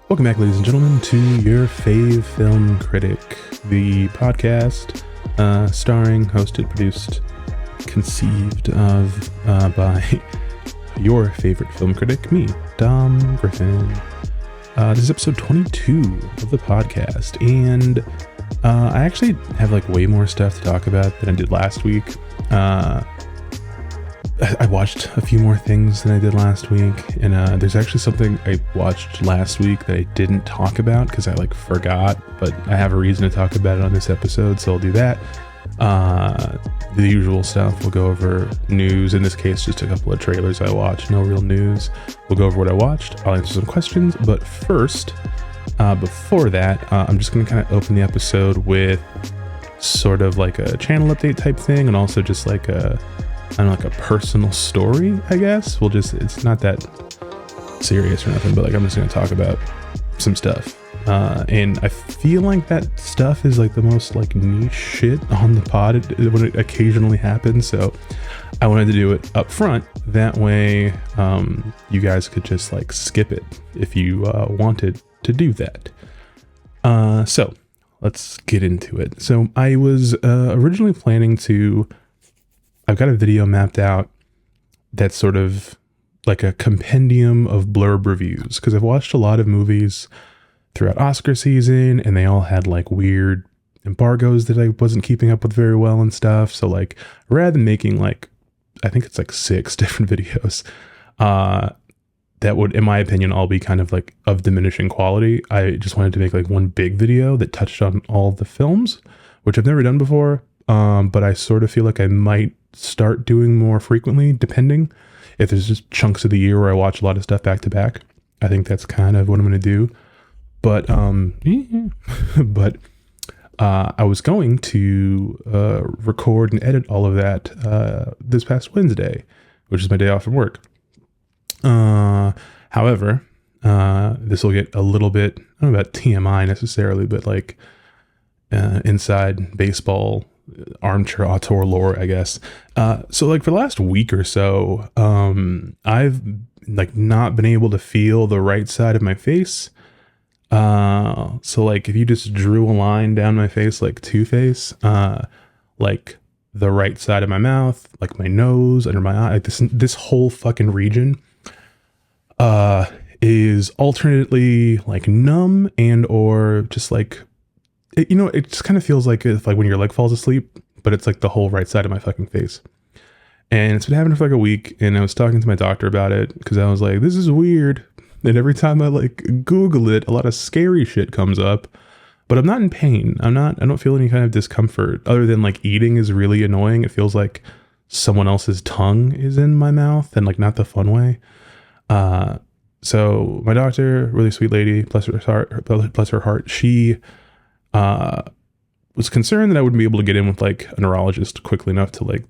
Welcome back, ladies and gentlemen, to your fave film critic, the podcast starring, hosted, produced, conceived of by your favorite film critic, me, Dom Griffin. This is episode 22 of the podcast, and I actually have like way more stuff to talk about than I did last week. I watched a few more things than I did last week, and there's actually something I watched last week that I didn't talk about because I like forgot, but I have a reason to talk about it on this episode, so I'll do that. The usual stuff. We'll go over news, in this case just a couple of trailers I watched, no real news. We'll go over what I watched, I'll answer some questions, but first, before that, I'm just going to kind of open the episode with sort of like a channel update type thing, and also just like a personal story, I guess. It's not that serious or nothing, but like I'm just going to talk about some stuff. And I feel like that stuff is like the most like niche shit on the pod when it occasionally happens. So I wanted to do it up front. That way you guys could just like skip it if you wanted to do that. So let's get into it. So I was originally planning to... I've got a video mapped out that's sort of like a compendium of blurb reviews, because I've watched a lot of movies throughout Oscar season and they all had like weird embargoes that I wasn't keeping up with very well and stuff. So like, rather than making like, I think it's like 6 different videos that would, in my opinion, all be kind of like of diminishing quality, I just wanted to make like one big video that touched on all the films, which I've never done before. But I sort of feel like I might start doing more frequently, depending if there's just chunks of the year where I watch a lot of stuff back to back. I think that's kind of what I'm going to do. But, I was going to, record and edit all of that, this past Wednesday, which is my day off from work. However, this will get a little bit, I don't know about TMI necessarily, but like, inside baseball, Armchair Auteur lore, I guess. So like for the last week or so, I've like not been able to feel the right side of my face. So like if you just drew a line down my face, like Two-Face, like the right side of my mouth, like my nose, under my eye, like this whole fucking region, is alternately like numb and or just like, it just kind of feels like if like when your leg falls asleep, but it's like the whole right side of my fucking face. And it's been happening for like a week, and I was talking to my doctor about it because I was like, this is weird. And every time I like Google it, a lot of scary shit comes up, but I'm not in pain. I don't feel any kind of discomfort other than like eating is really annoying. It feels like someone else's tongue is in my mouth, and like not the fun way. So my doctor, really sweet lady, bless her heart, she was concerned that I wouldn't be able to get in with like a neurologist quickly enough to like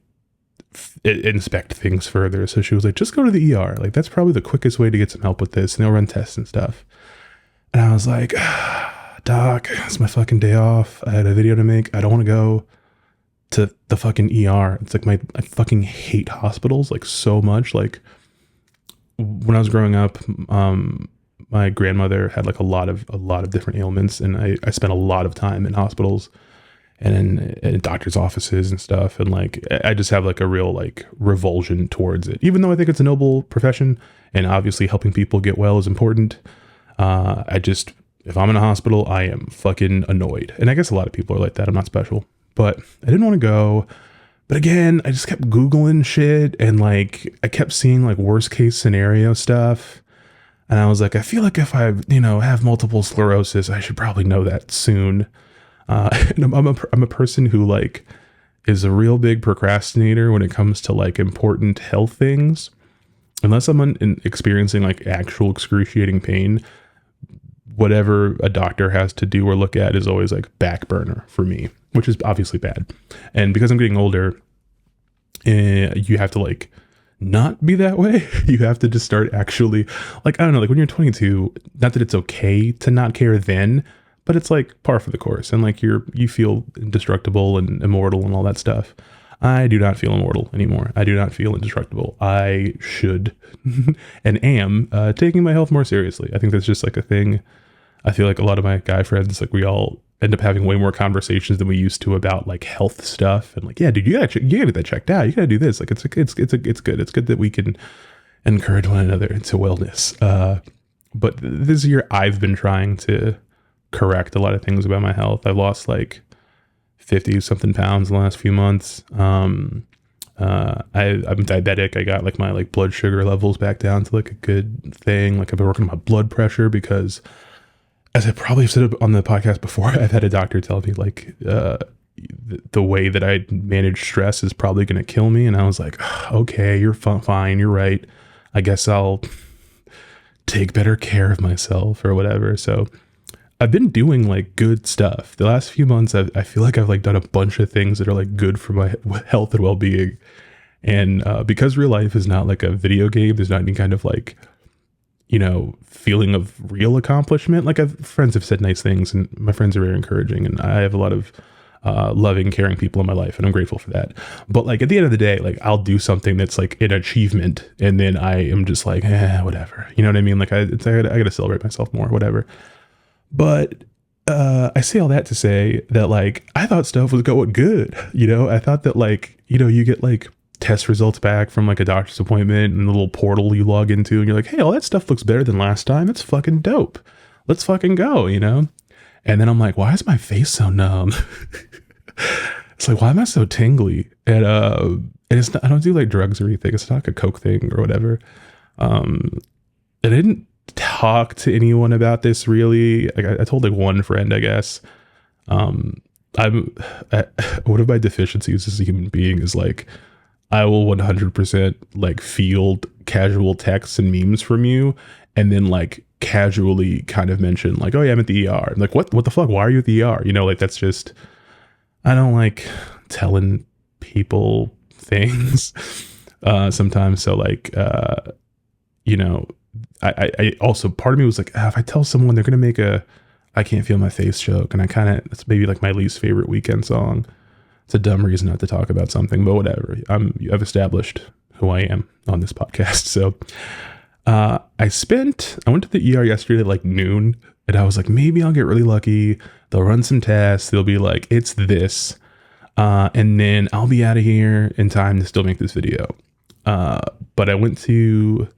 inspect things further. So she was like, just go to the ER. Like that's probably the quickest way to get some help with this, and they'll run tests and stuff. And I was like, doc, it's my fucking day off. I had a video to make. I don't want to go to the fucking ER. It's like I fucking hate hospitals like so much. Like when I was growing up, my grandmother had like a lot of different ailments, and I spent a lot of time in hospitals and in doctors' offices and stuff. And like, I just have like a real like revulsion towards it, even though I think it's a noble profession and obviously helping people get well is important. If I'm in a hospital, I am fucking annoyed. And I guess a lot of people are like that. I'm not special, but I didn't want to go. But again, I just kept Googling shit, and like, I kept seeing like worst case scenario stuff. And I was like, I feel like if I, have multiple sclerosis, I should probably know that soon. And I'm a person who like is a real big procrastinator when it comes to like important health things. Unless I'm experiencing like actual excruciating pain, whatever a doctor has to do or look at is always like back burner for me, which is obviously bad. And because I'm getting older, you have to like not be that way. You have to just start actually, like, I don't know, like when you're 22, not that it's okay to not care then, but it's like par for the course, and like you feel indestructible and immortal and all that stuff. I do not feel immortal anymore. I do not feel indestructible. I should and am taking my health more seriously. I think that's just like a thing I feel like a lot of my guy friends, like we all end up having way more conversations than we used to about like health stuff and like, yeah, dude, you gotta get that checked out. You gotta do this. Like it's good. It's good that we can encourage one another into wellness. But this year I've been trying to correct a lot of things about my health. I've lost like 50 something pounds in the last few months. I'm diabetic. I got like my like blood sugar levels back down to like a good thing. Like I've been working on my blood pressure because, as I probably have said on the podcast before, I've had a doctor tell me like the way that I manage stress is probably going to kill me. And I was like, okay, you're fine. You're right. I guess I'll take better care of myself or whatever. So I've been doing like good stuff. The last few months, I feel like I've like done a bunch of things that are like good for my health and well-being. And because real life is not like a video game, there's not any kind of like, you know, feeling of real accomplishment. Like friends have said nice things and my friends are very encouraging. And I have a lot of loving, caring people in my life. And I'm grateful for that. But like at the end of the day, like I'll do something that's like an achievement. And then I am just like, whatever. You know what I mean? Like I got to celebrate myself more, whatever. But I say all that to say that like I thought stuff was going good. You know, I thought that like, you know, you get like test results back from like a doctor's appointment and the little portal you log into and you're like, hey, all that stuff looks better than last time. It's fucking dope. Let's fucking go, you know? And then I'm like, why is my face so numb? It's like, why am I so tingly? And it's not, I don't do like drugs or anything. It's not like a Coke thing or whatever. And I didn't talk to anyone about this really. Like I told like one friend, I guess. One of my deficiencies as a human being is like, I will 100% like field casual texts and memes from you and then like casually kind of mention like, oh yeah, I'm at the ER. I'm like, what the fuck? Why are you at the ER? You know, like that's just, I don't like telling people things sometimes. So like, you know, I also, part of me was like, if I tell someone they're going to make a I Can't Feel My Face joke. And that's maybe like my least favorite Weeknd song. It's a dumb reason not to talk about something, but whatever. I've established who I am on this podcast. So I went to the ER yesterday at like noon and I was like, maybe I'll get really lucky. They'll run some tests. They'll be like, it's this. And then I'll be out of here in time to still make this video. But I went to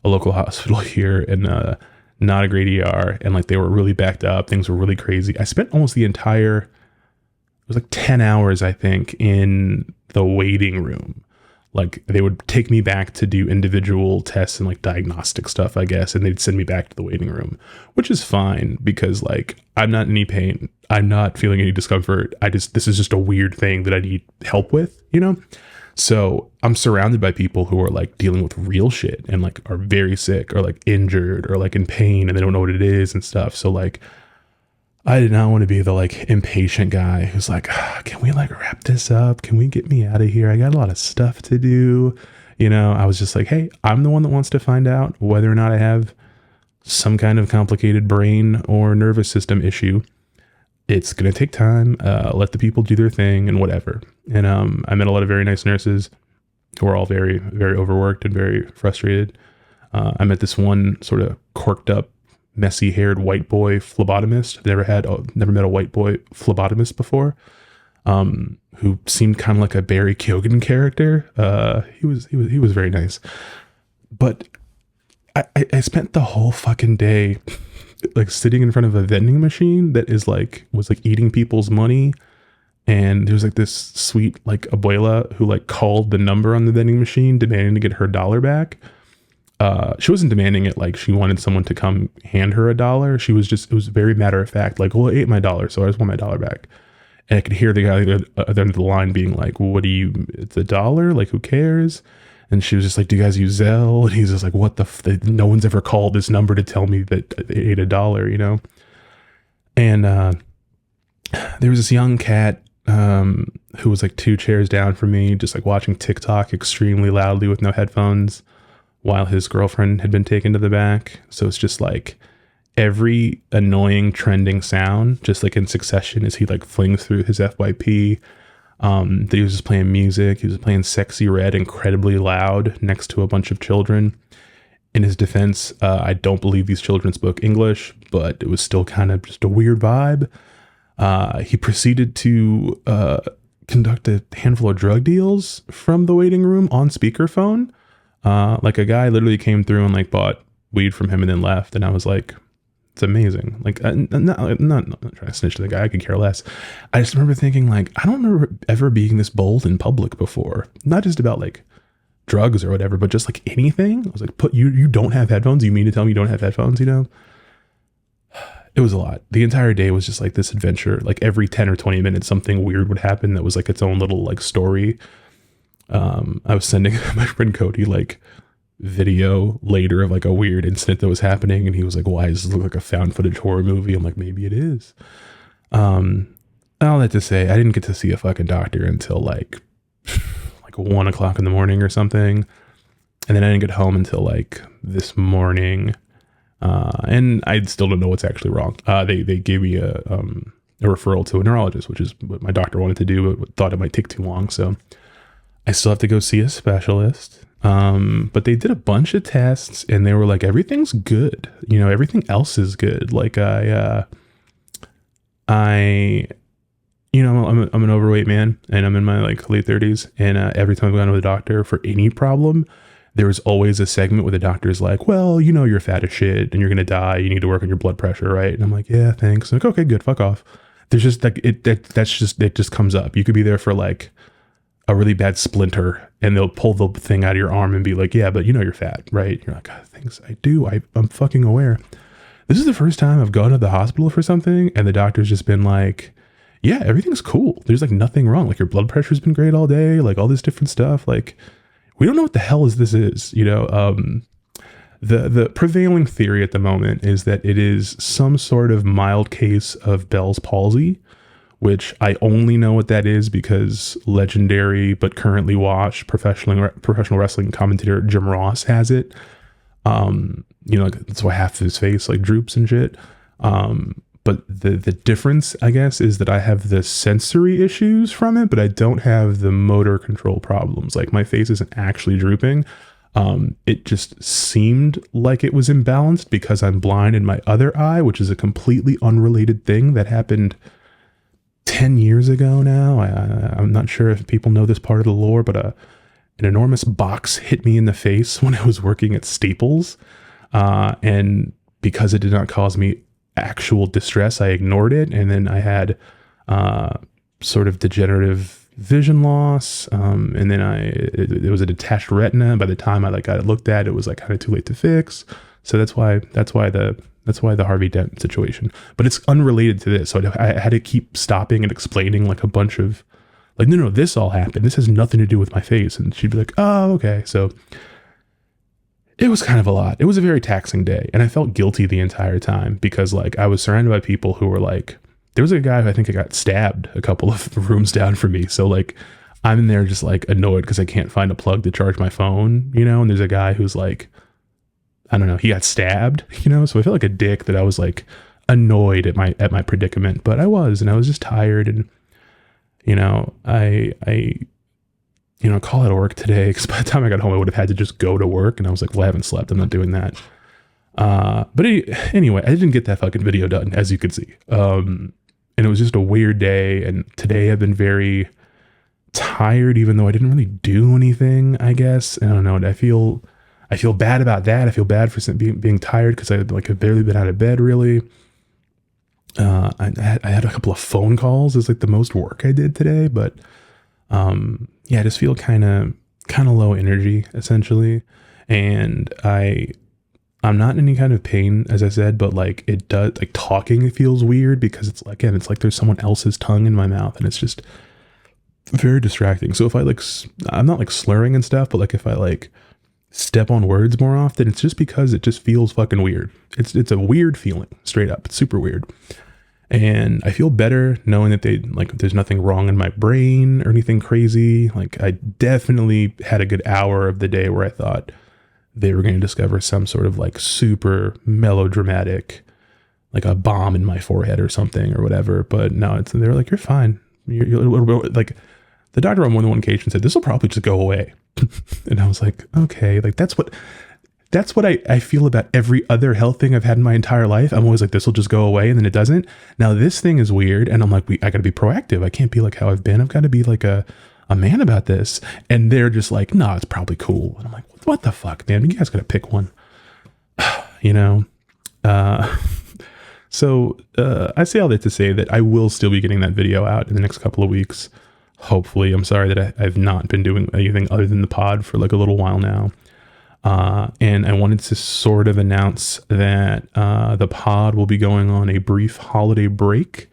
a local hospital here and not a great ER. And like they were really backed up. Things were really crazy. I spent almost the entire, it was like 10 hours, I think, in the waiting room. Like they would take me back to do individual tests and like diagnostic stuff, I guess. And they'd send me back to the waiting room, which is fine because like I'm not in any pain. I'm not feeling any discomfort. This is just a weird thing that I need help with, you know? So I'm surrounded by people who are like dealing with real shit and like are very sick or like injured or like in pain and they don't know what it is and stuff. So like, I did not want to be the like impatient guy who's like, can we like wrap this up? Can we get me out of here? I got a lot of stuff to do. You know, I was just like, hey, I'm the one that wants to find out whether or not I have some kind of complicated brain or nervous system issue. It's going to take time. Let the people do their thing and whatever. And I met a lot of very nice nurses who are all very, very overworked and very frustrated. I met this one sort of corked up, messy haired white boy phlebotomist. Never met a white boy phlebotomist before, who seemed kind of like a Barry Keoghan character. He was very nice, but I spent the whole fucking day like sitting in front of a vending machine that was like eating people's money. And there's like this sweet like abuela who like called the number on the vending machine demanding to get her dollar back. She wasn't demanding it like she wanted someone to come hand her $1. It was very matter of fact, like, well, I ate my dollar, so I just want my dollar back. And I could hear the guy at the other end of the line being like, well, it's $1? Like, who cares? And she was just like, do you guys use Zelle? And he's just like, what no one's ever called this number to tell me that they ate $1, you know? And there was this young cat who was like 2 chairs down from me, just like watching TikTok extremely loudly with no headphones, while his girlfriend had been taken to the back. So it's just like every annoying trending sound, just like in succession, as he like flings through his FYP. That he was just playing music. He was playing Sexy Red incredibly loud next to a bunch of children. In his defense, I don't believe these children spoke English, but it was still kind of just a weird vibe. He proceeded to conduct a handful of drug deals from the waiting room on speakerphone. Like a guy literally came through and like bought weed from him and then left. And I was like, it's amazing. Like, I'm not trying to snitch to the guy. I could care less. I just remember thinking like, I don't remember ever being this bold in public before. Not just about like drugs or whatever, but just like anything. I was like, you don't have headphones? You mean to tell me you don't have headphones, you know? It was a lot. The entire day was just like this adventure. Like every 10 or 20 minutes, something weird would happen that was like its own little like story. I was sending my friend Cody like video later of like a weird incident that was happening. And he was like, why does this look like a found footage horror movie? I'm like, maybe it is. All that to say, I didn't get to see a fucking doctor until like 1 o'clock in the morning or something. And then I didn't get home until like this morning. And I still don't know what's actually wrong. They gave me a referral to a neurologist, which is what my doctor wanted to do, but thought it might take too long. So I still have to go see a specialist. But they did a bunch of tests and they were like, everything's good. You know, everything else is good. Like I'm an overweight man and I'm in my like late 30s. And every time I've gone to the doctor for any problem, there was always a segment where the doctor's like, well, you know, you're fat as shit and you're going to die. You need to work on your blood pressure. Right. And I'm like, yeah, thanks. I'm like, okay, good. Fuck off. There's just like, it just comes up. You could be there for like a really bad splinter and they'll pull the thing out of your arm and be like, yeah, but you know, you're fat. Right. You're like, God, thanks. I do. I'm fucking aware. This is the first time I've gone to the hospital for something and the doctor's just been like, yeah, everything's cool. There's like nothing wrong. Like your blood pressure's been great all day. Like all this different stuff. Like, we don't know what the hell this is, you know. The prevailing theory at the moment is that it is some sort of mild case of Bell's palsy, which I only know what that is because legendary but currently washed professional wrestling commentator Jim Ross has it. You know, like, that's why half of his face like droops and shit. But the difference, I guess, is that I have the sensory issues from it, but I don't have the motor control problems. Like my face isn't actually drooping. It just seemed like it was imbalanced because I'm blind in my other eye, which is a completely unrelated thing that happened 10 years ago now. I'm not sure if people know this part of the lore, but an enormous box hit me in the face when I was working at Staples. And because it did not cause me actual distress, I ignored it, and then I had sort of degenerative vision loss, and then it was a detached retina. By the time I like got it looked at, it was like kind of too late to fix. So that's why the Harvey Dent situation. But it's unrelated to this, so I had to keep stopping and explaining like a bunch of like, no, this all happened. This has nothing to do with my face, and she'd be like, oh, okay. So it was kind of a lot. It was a very taxing day. And I felt guilty the entire time because like I was surrounded by people who were like, there was a guy who I think got stabbed a couple of rooms down from me. So like I'm in there just like annoyed because I can't find a plug to charge my phone, you know? And there's a guy who's like, I don't know, he got stabbed, you know? So I felt like a dick that I was like annoyed at my predicament, but I was just tired. And, you know, I call out of work today because by the time I got home, I would have had to just go to work. And I was like, well, I haven't slept. I'm not doing that. But anyway, I didn't get that fucking video done, as you could see. And it was just a weird day. And today I've been very tired, even though I didn't really do anything, I guess. I don't know. I feel bad about that. I feel bad for being tired because I've barely been out of bed, really. I had a couple of phone calls as like the most work I did today, but yeah, I just feel kind of low energy essentially. And I'm not in any kind of pain, as I said, but like it does, like talking, it feels weird because it's like there's someone else's tongue in my mouth and it's just very distracting. So if I'm not like slurring and stuff, but like if I like step on words more often, it's just because it just feels fucking weird. It's a weird feeling, straight up. It's super weird. And I feel better knowing that there's nothing wrong in my brain or anything crazy. Like I definitely had a good hour of the day where I thought they were going to discover some sort of like super melodramatic, like a bomb in my forehead or something or whatever. But no, they were like, you're fine. You're like the doctor on more than one occasion said, this will probably just go away. And I was like, okay, like that's what that's what I feel about every other health thing I've had in my entire life. I'm always like, this will just go away, and then it doesn't. Now this thing is weird, and I'm like, I gotta be proactive. I can't be like how I've been. I've got to be like a man about this. And they're just like, no, it's probably cool. And I'm like, what the fuck, man? You guys gotta pick one. You know? So I say all that to say that I will still be getting that video out in the next couple of weeks. Hopefully. I'm sorry that I've not been doing anything other than the pod for like a little while now. And I wanted to sort of announce that the pod will be going on a brief holiday break.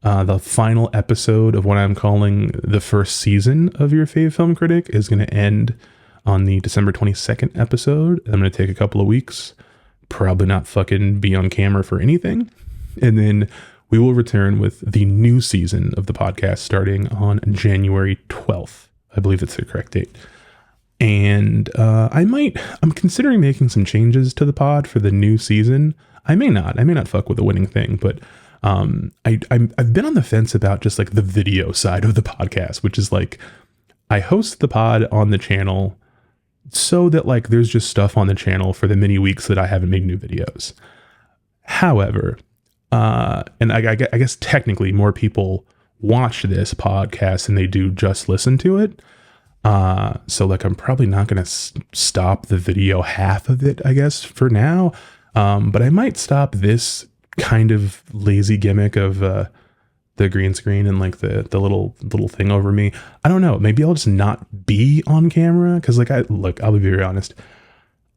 The final episode of what I'm calling the first season of Your Fave Film Critic is going to end on the December 22nd episode. I'm going to take a couple of weeks, probably not fucking be on camera for anything. And then we will return with the new season of the podcast starting on January 12th. I believe that's the correct date. And I'm considering making some changes to the pod for the new season. I may not fuck with the winning thing, but I've been on the fence about just like the video side of the podcast, which is like, I host the pod on the channel so that like there's just stuff on the channel for the many weeks that I haven't made new videos. However, and I guess technically more people watch this podcast than they do just listen to it. So like, I'm probably not going to stop the video half of it, I guess, for now. But I might stop this kind of lazy gimmick of, the green screen and like the little thing over me. I don't know. Maybe I'll just not be on camera. Cause like, I'll be very honest.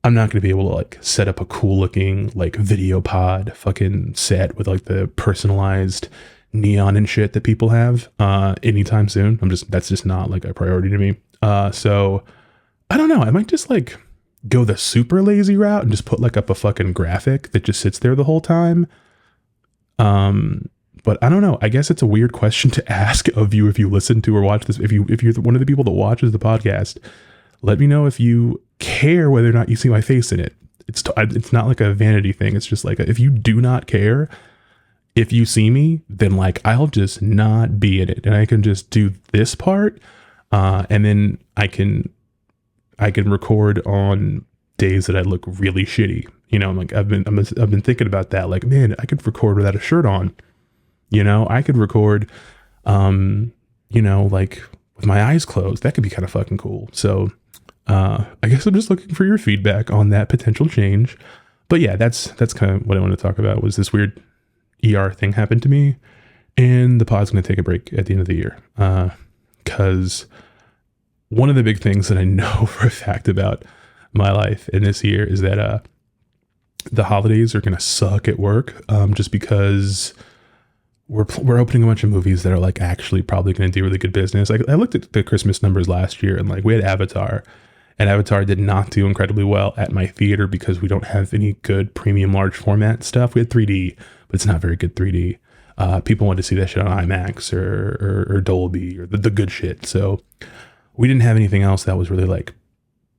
I'm not going to be able to like set up a cool looking like video pod fucking set with like the personalized neon and shit that people have, anytime soon. That's just not like a priority to me. So I don't know. I might just like go the super lazy route and just put like up a fucking graphic that just sits there the whole time. But I don't know. I guess it's a weird question to ask of you if you listen to or watch this. If you're one of the people that watches the podcast, let me know if you care whether or not you see my face in it. It's not like a vanity thing. It's just like, if you do not care, if you see me, then like, I'll just not be in it. And I can just do this part. And then I can record on days that I look really shitty. You know, like I've been thinking about that. Like, man, I could record without a shirt on. You know, I could record, you know, like with my eyes closed. That could be kind of fucking cool. So, I guess I'm just looking for your feedback on that potential change. But yeah, that's kind of what I want to talk about. Was this weird ER thing happened to me, and the pod's going to take a break at the end of the year. Because one of the big things that I know for a fact about my life in this year is that the holidays are going to suck at work, just because we're opening a bunch of movies that are like actually probably going to do really good business. Like I looked at the Christmas numbers last year, and like we had Avatar, and Avatar did not do incredibly well at my theater because we don't have any good premium large format stuff. We had 3D, but it's not very good 3D. People wanted to see that shit on IMAX or Dolby or the good shit. So we didn't have anything else that was really like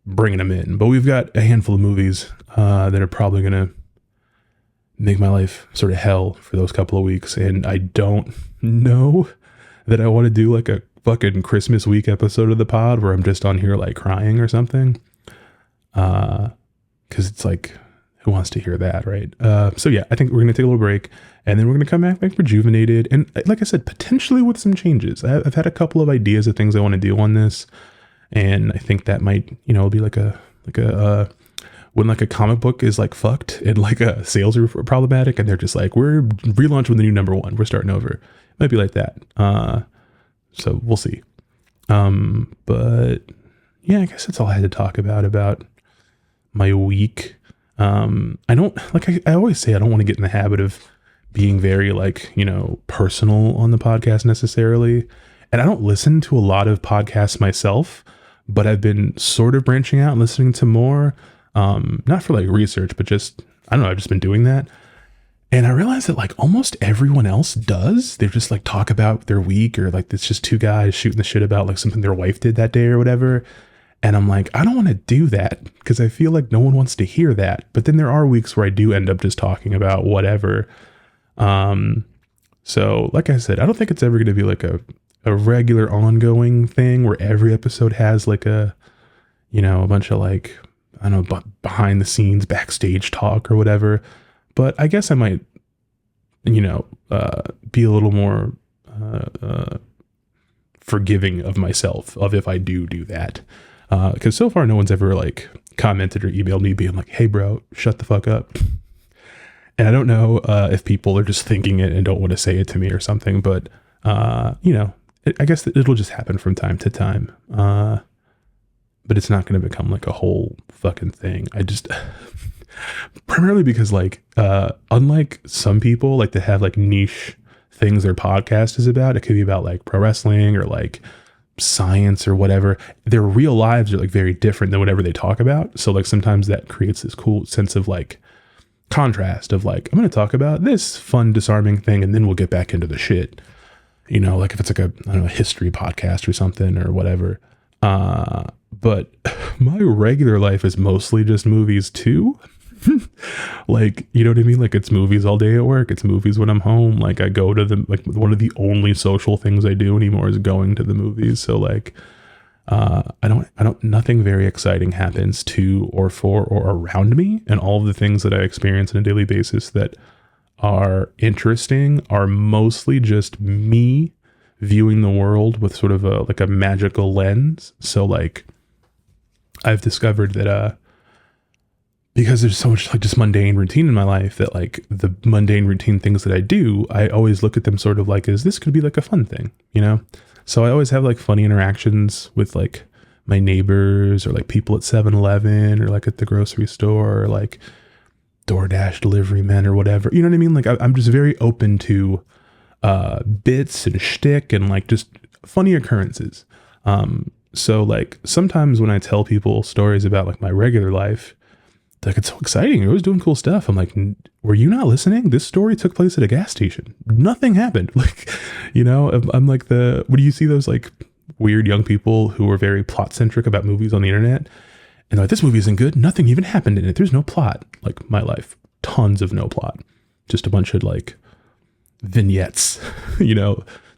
bringing them in. But we've got a handful of movies that are probably going to make my life sort of hell for those couple of weeks. And I don't know that I want to do like a fucking Christmas week episode of the pod where I'm just on here like crying or something. Cause it's like, who wants to hear that, right? So yeah, I think we're going to take a little break, and then we're going to come back like rejuvenated. And like I said, potentially with some changes. I've had a couple of ideas of things I want to do on this. And I think that might, you know, be when like a comic book is like fucked and like sales are problematic and they're just like, we're relaunching with the new number one, we're starting over. It might be like that. So we'll see. But yeah, I guess that's all I had to talk about my week. I don't, like I always say, I don't want to get in the habit of being very like, you know, personal on the podcast necessarily. And I don't listen to a lot of podcasts myself, but I've been sort of branching out and listening to more, not for like research, but just, I don't know, I've just been doing that. And I realized that like almost everyone else does. They just like talk about their week, or like it's just two guys shooting the shit about like something their wife did that day or whatever. And I'm like, I don't want to do that because I feel like no one wants to hear that. But then there are weeks where I do end up just talking about whatever. So like I said, I don't think it's ever going to be like a regular ongoing thing where every episode has like a, you know, a bunch of like I don't know, behind the scenes, backstage talk or whatever. But I guess I might, be a little more forgiving of myself of if I do that. Because so far no one's ever like commented or emailed me being like, hey bro, shut the fuck up. And I don't know if people are just thinking it and don't want to say it to me or something, but I guess it'll just happen from time to time. But it's not going to become like a whole fucking thing. I just primarily because like unlike some people like to have like niche things their podcast is about, it could be about like pro wrestling or like science or whatever. Their real lives are like very different than whatever they talk about. So like sometimes that creates this cool sense of like contrast of like, I'm going to talk about this fun, disarming thing, and then we'll get back into the shit. Like if it's like a history podcast or something or whatever. But my regular life is mostly just movies too. Like, you know what I mean? Like it's movies all day at work. It's movies when I'm home. Like I go to like one of the only social things I do anymore is going to the movies. So like, nothing very exciting happens to or for or around me. And all of the things that I experience on a daily basis that are interesting are mostly just me viewing the world with sort of a magical lens. So like I've discovered that, because there's so much like just mundane routine in my life that like the mundane routine things that I do, I always look at them sort of like, as this could be like a fun thing, So I always have like funny interactions with like my neighbors or like people at 7-Eleven or like at the grocery store or like DoorDash delivery men or whatever. You know what I mean? Like I'm just very open to bits and shtick and like just funny occurrences. So like sometimes when I tell people stories about like my regular life, like it's so exciting, you're always doing cool stuff. I'm like, were you not listening? This story took place at a gas station. Nothing happened. Like, I'm like what do you see those like weird young people who are very plot centric about movies on the internet? And they're like, this movie isn't good. Nothing even happened in it. There's no plot. Like my life, tons of no plot. Just a bunch of like vignettes,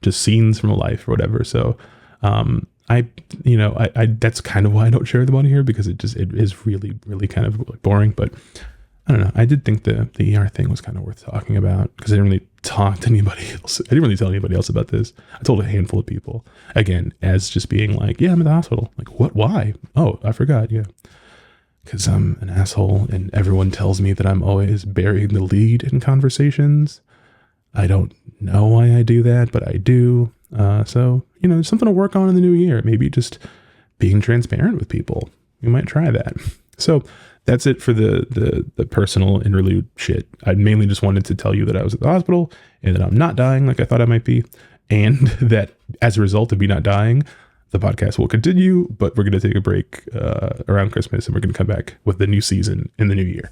just scenes from a life or whatever. So, I that's kind of why I don't share them on here, because it is really, really kind of like boring. But I don't know. I did think the ER thing was kind of worth talking about because I didn't really talk to anybody else. I didn't really tell anybody else about this. I told a handful of people, again, as just being like, yeah, I'm in the hospital. Like, what? Why? Oh, I forgot. Yeah. Because I'm an asshole and everyone tells me that I'm always burying the lead in conversations. I don't know why I do that, but I do. So, there's something to work on in the new year. Maybe just being transparent with people. We might try that. So that's it for the personal interlude shit. I mainly just wanted to tell you that I was at the hospital and that I'm not dying like I thought I might be. And that as a result of me not dying, the podcast will continue, but we're going to take a break around Christmas and we're going to come back with the new season in the new year.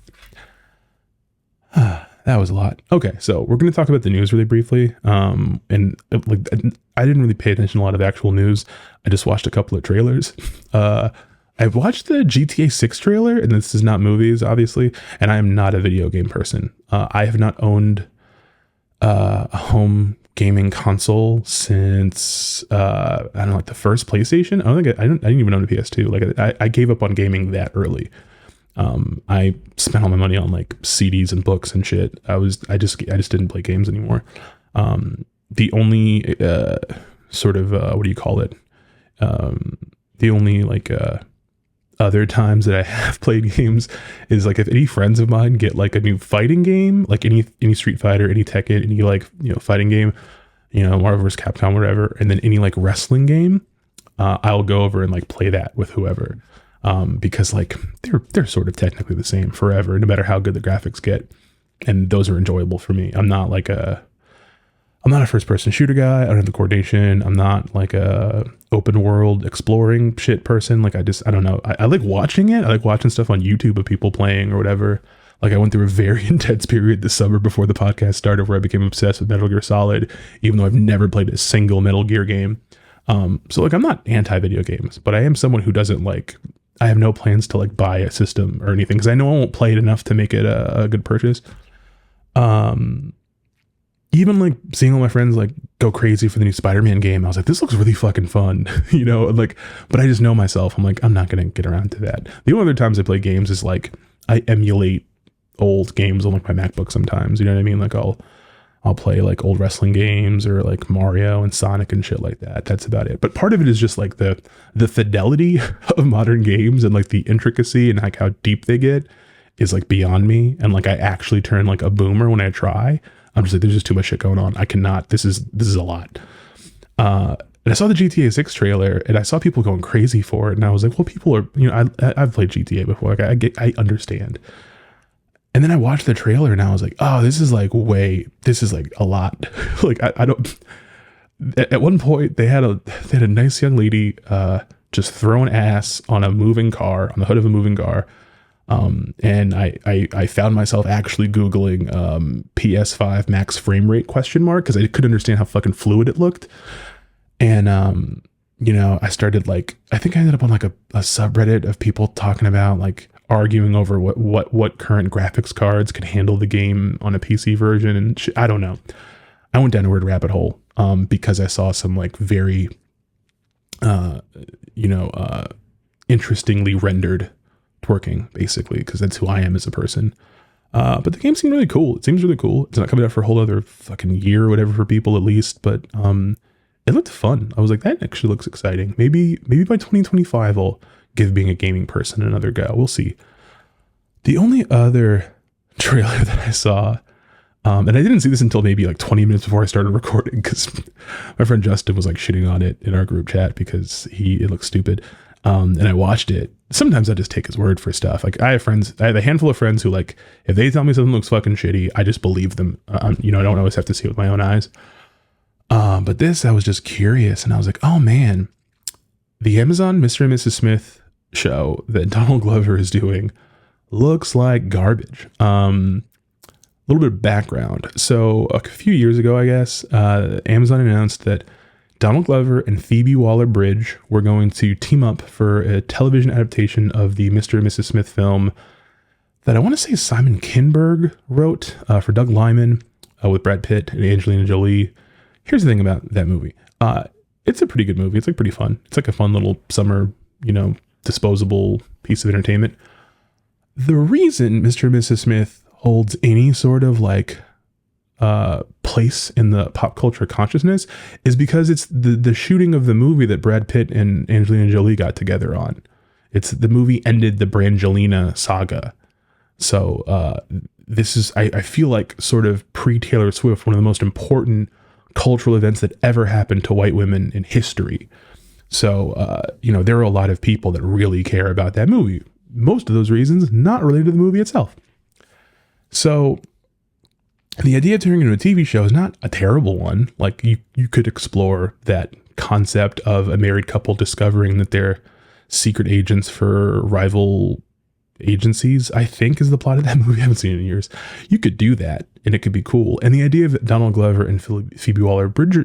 That was a lot. Okay, so we're going to talk about the news really briefly. And like, I didn't really pay attention to a lot of actual news. I just watched a couple of trailers. I've watched the GTA 6 trailer, and this is not movies, obviously. And I am not a video game person. I have not owned a home gaming console since I don't know, like the first PlayStation. I didn't even own a PS2. Like I gave up on gaming that early. I spent all my money on like CDs and books and shit. I just didn't play games anymore. The only sort of what do you call it? The only like other times that I have played games is like if any friends of mine get like a new fighting game, like any Street Fighter, any Tekken, any like fighting game, Marvel vs. Capcom, whatever, and then any like wrestling game, I'll go over and like play that with whoever. Because like they're sort of technically the same forever, no matter how good the graphics get, and those are enjoyable for me. I'm not a first person shooter guy. I don't have the coordination. I'm not like a open world exploring shit person. Like I don't know. I like watching it. I like watching stuff on YouTube of people playing or whatever. Like I went through a very intense period this summer before the podcast started where I became obsessed with Metal Gear Solid, even though I've never played a single Metal Gear game. So like I'm not anti video games, but I am someone who doesn't like. I have no plans to like buy a system or anything because I know I won't play it enough to make it a good purchase. Yeah, even like seeing all my friends like go crazy for the new Spider-Man game, I was like, this looks really fucking fun, you know, like, but I just know myself. I'm like, I'm not going to get around to that. The only other times I play games is like I emulate old games on like my MacBook sometimes, you know what I mean? Like I'll play like old wrestling games or like Mario and Sonic and shit like that. That's about it. But part of it is just like the fidelity of modern games and like the intricacy and like how deep they get is like beyond me. And like I actually turn like a boomer when I try. I'm just like, there's just too much shit going on. I cannot. This is a lot. And I saw the GTA 6 trailer and I saw people going crazy for it. And I was like, well, people are, you know, I've played GTA before. Like I understand. And then I watched the trailer and I was like, oh, this is like a lot. Like I don't, at one point they had a nice young lady, just throwing ass on a moving car, on the hood of a moving car. And I found myself actually Googling, PS5 max frame rate ? Cause I couldn't understand how fucking fluid it looked. And, you know, I started like, I think I ended up on like a subreddit of people talking about like, arguing over what current graphics cards could handle the game on a PC version, and I don't know. I went down a weird rabbit hole because I saw some like very interestingly rendered twerking, basically, because that's who I am as a person. But the game seemed really cool. It seems really cool. It's not coming out for a whole other fucking year or whatever for people at least, but it looked fun. I was like, that actually looks exciting. Maybe by 2025 I'll give being a gaming person another go. We'll see. The only other trailer that I saw, and I didn't see this until maybe like 20 minutes before I started recording, because my friend Justin was like shitting on it in our group chat because it looks stupid. And I watched it. Sometimes I just take his word for stuff. Like I have a handful of friends who like, if they tell me something looks fucking shitty, I just believe them. You know, I don't always have to see it with my own eyes. But this, I was just curious and I was like, oh man, the Amazon Mr. and Mrs. Smith show that Donald Glover is doing looks like garbage. A little bit of background. So a few years ago, I guess, Amazon announced that Donald Glover and Phoebe Waller-Bridge were going to team up for a television adaptation of the Mr. and Mrs. Smith film that I want to say Simon Kinberg wrote for Doug Liman with Brad Pitt and Angelina Jolie. Here's the thing about that movie. It's a pretty good movie. It's like pretty fun. It's like a fun little summer, you know, disposable piece of entertainment. The reason Mr. and Mrs. Smith holds any sort of like place in the pop culture consciousness is because it's the shooting of the movie that Brad Pitt and Angelina Jolie got together on. It's the movie ended the Brangelina saga. So this is, I feel like, sort of pre-Taylor Swift, one of the most important cultural events that ever happened to white women in history. So, you know, there are a lot of people that really care about that movie. Most of those reasons not related to the movie itself. So the idea of turning it into a TV show is not a terrible one. Like you could explore that concept of a married couple discovering that they're secret agents for rival agencies, I think is the plot of that movie. I haven't seen it in years. You could do that and it could be cool. And the idea of Donald Glover and Phoebe Waller-Bridge,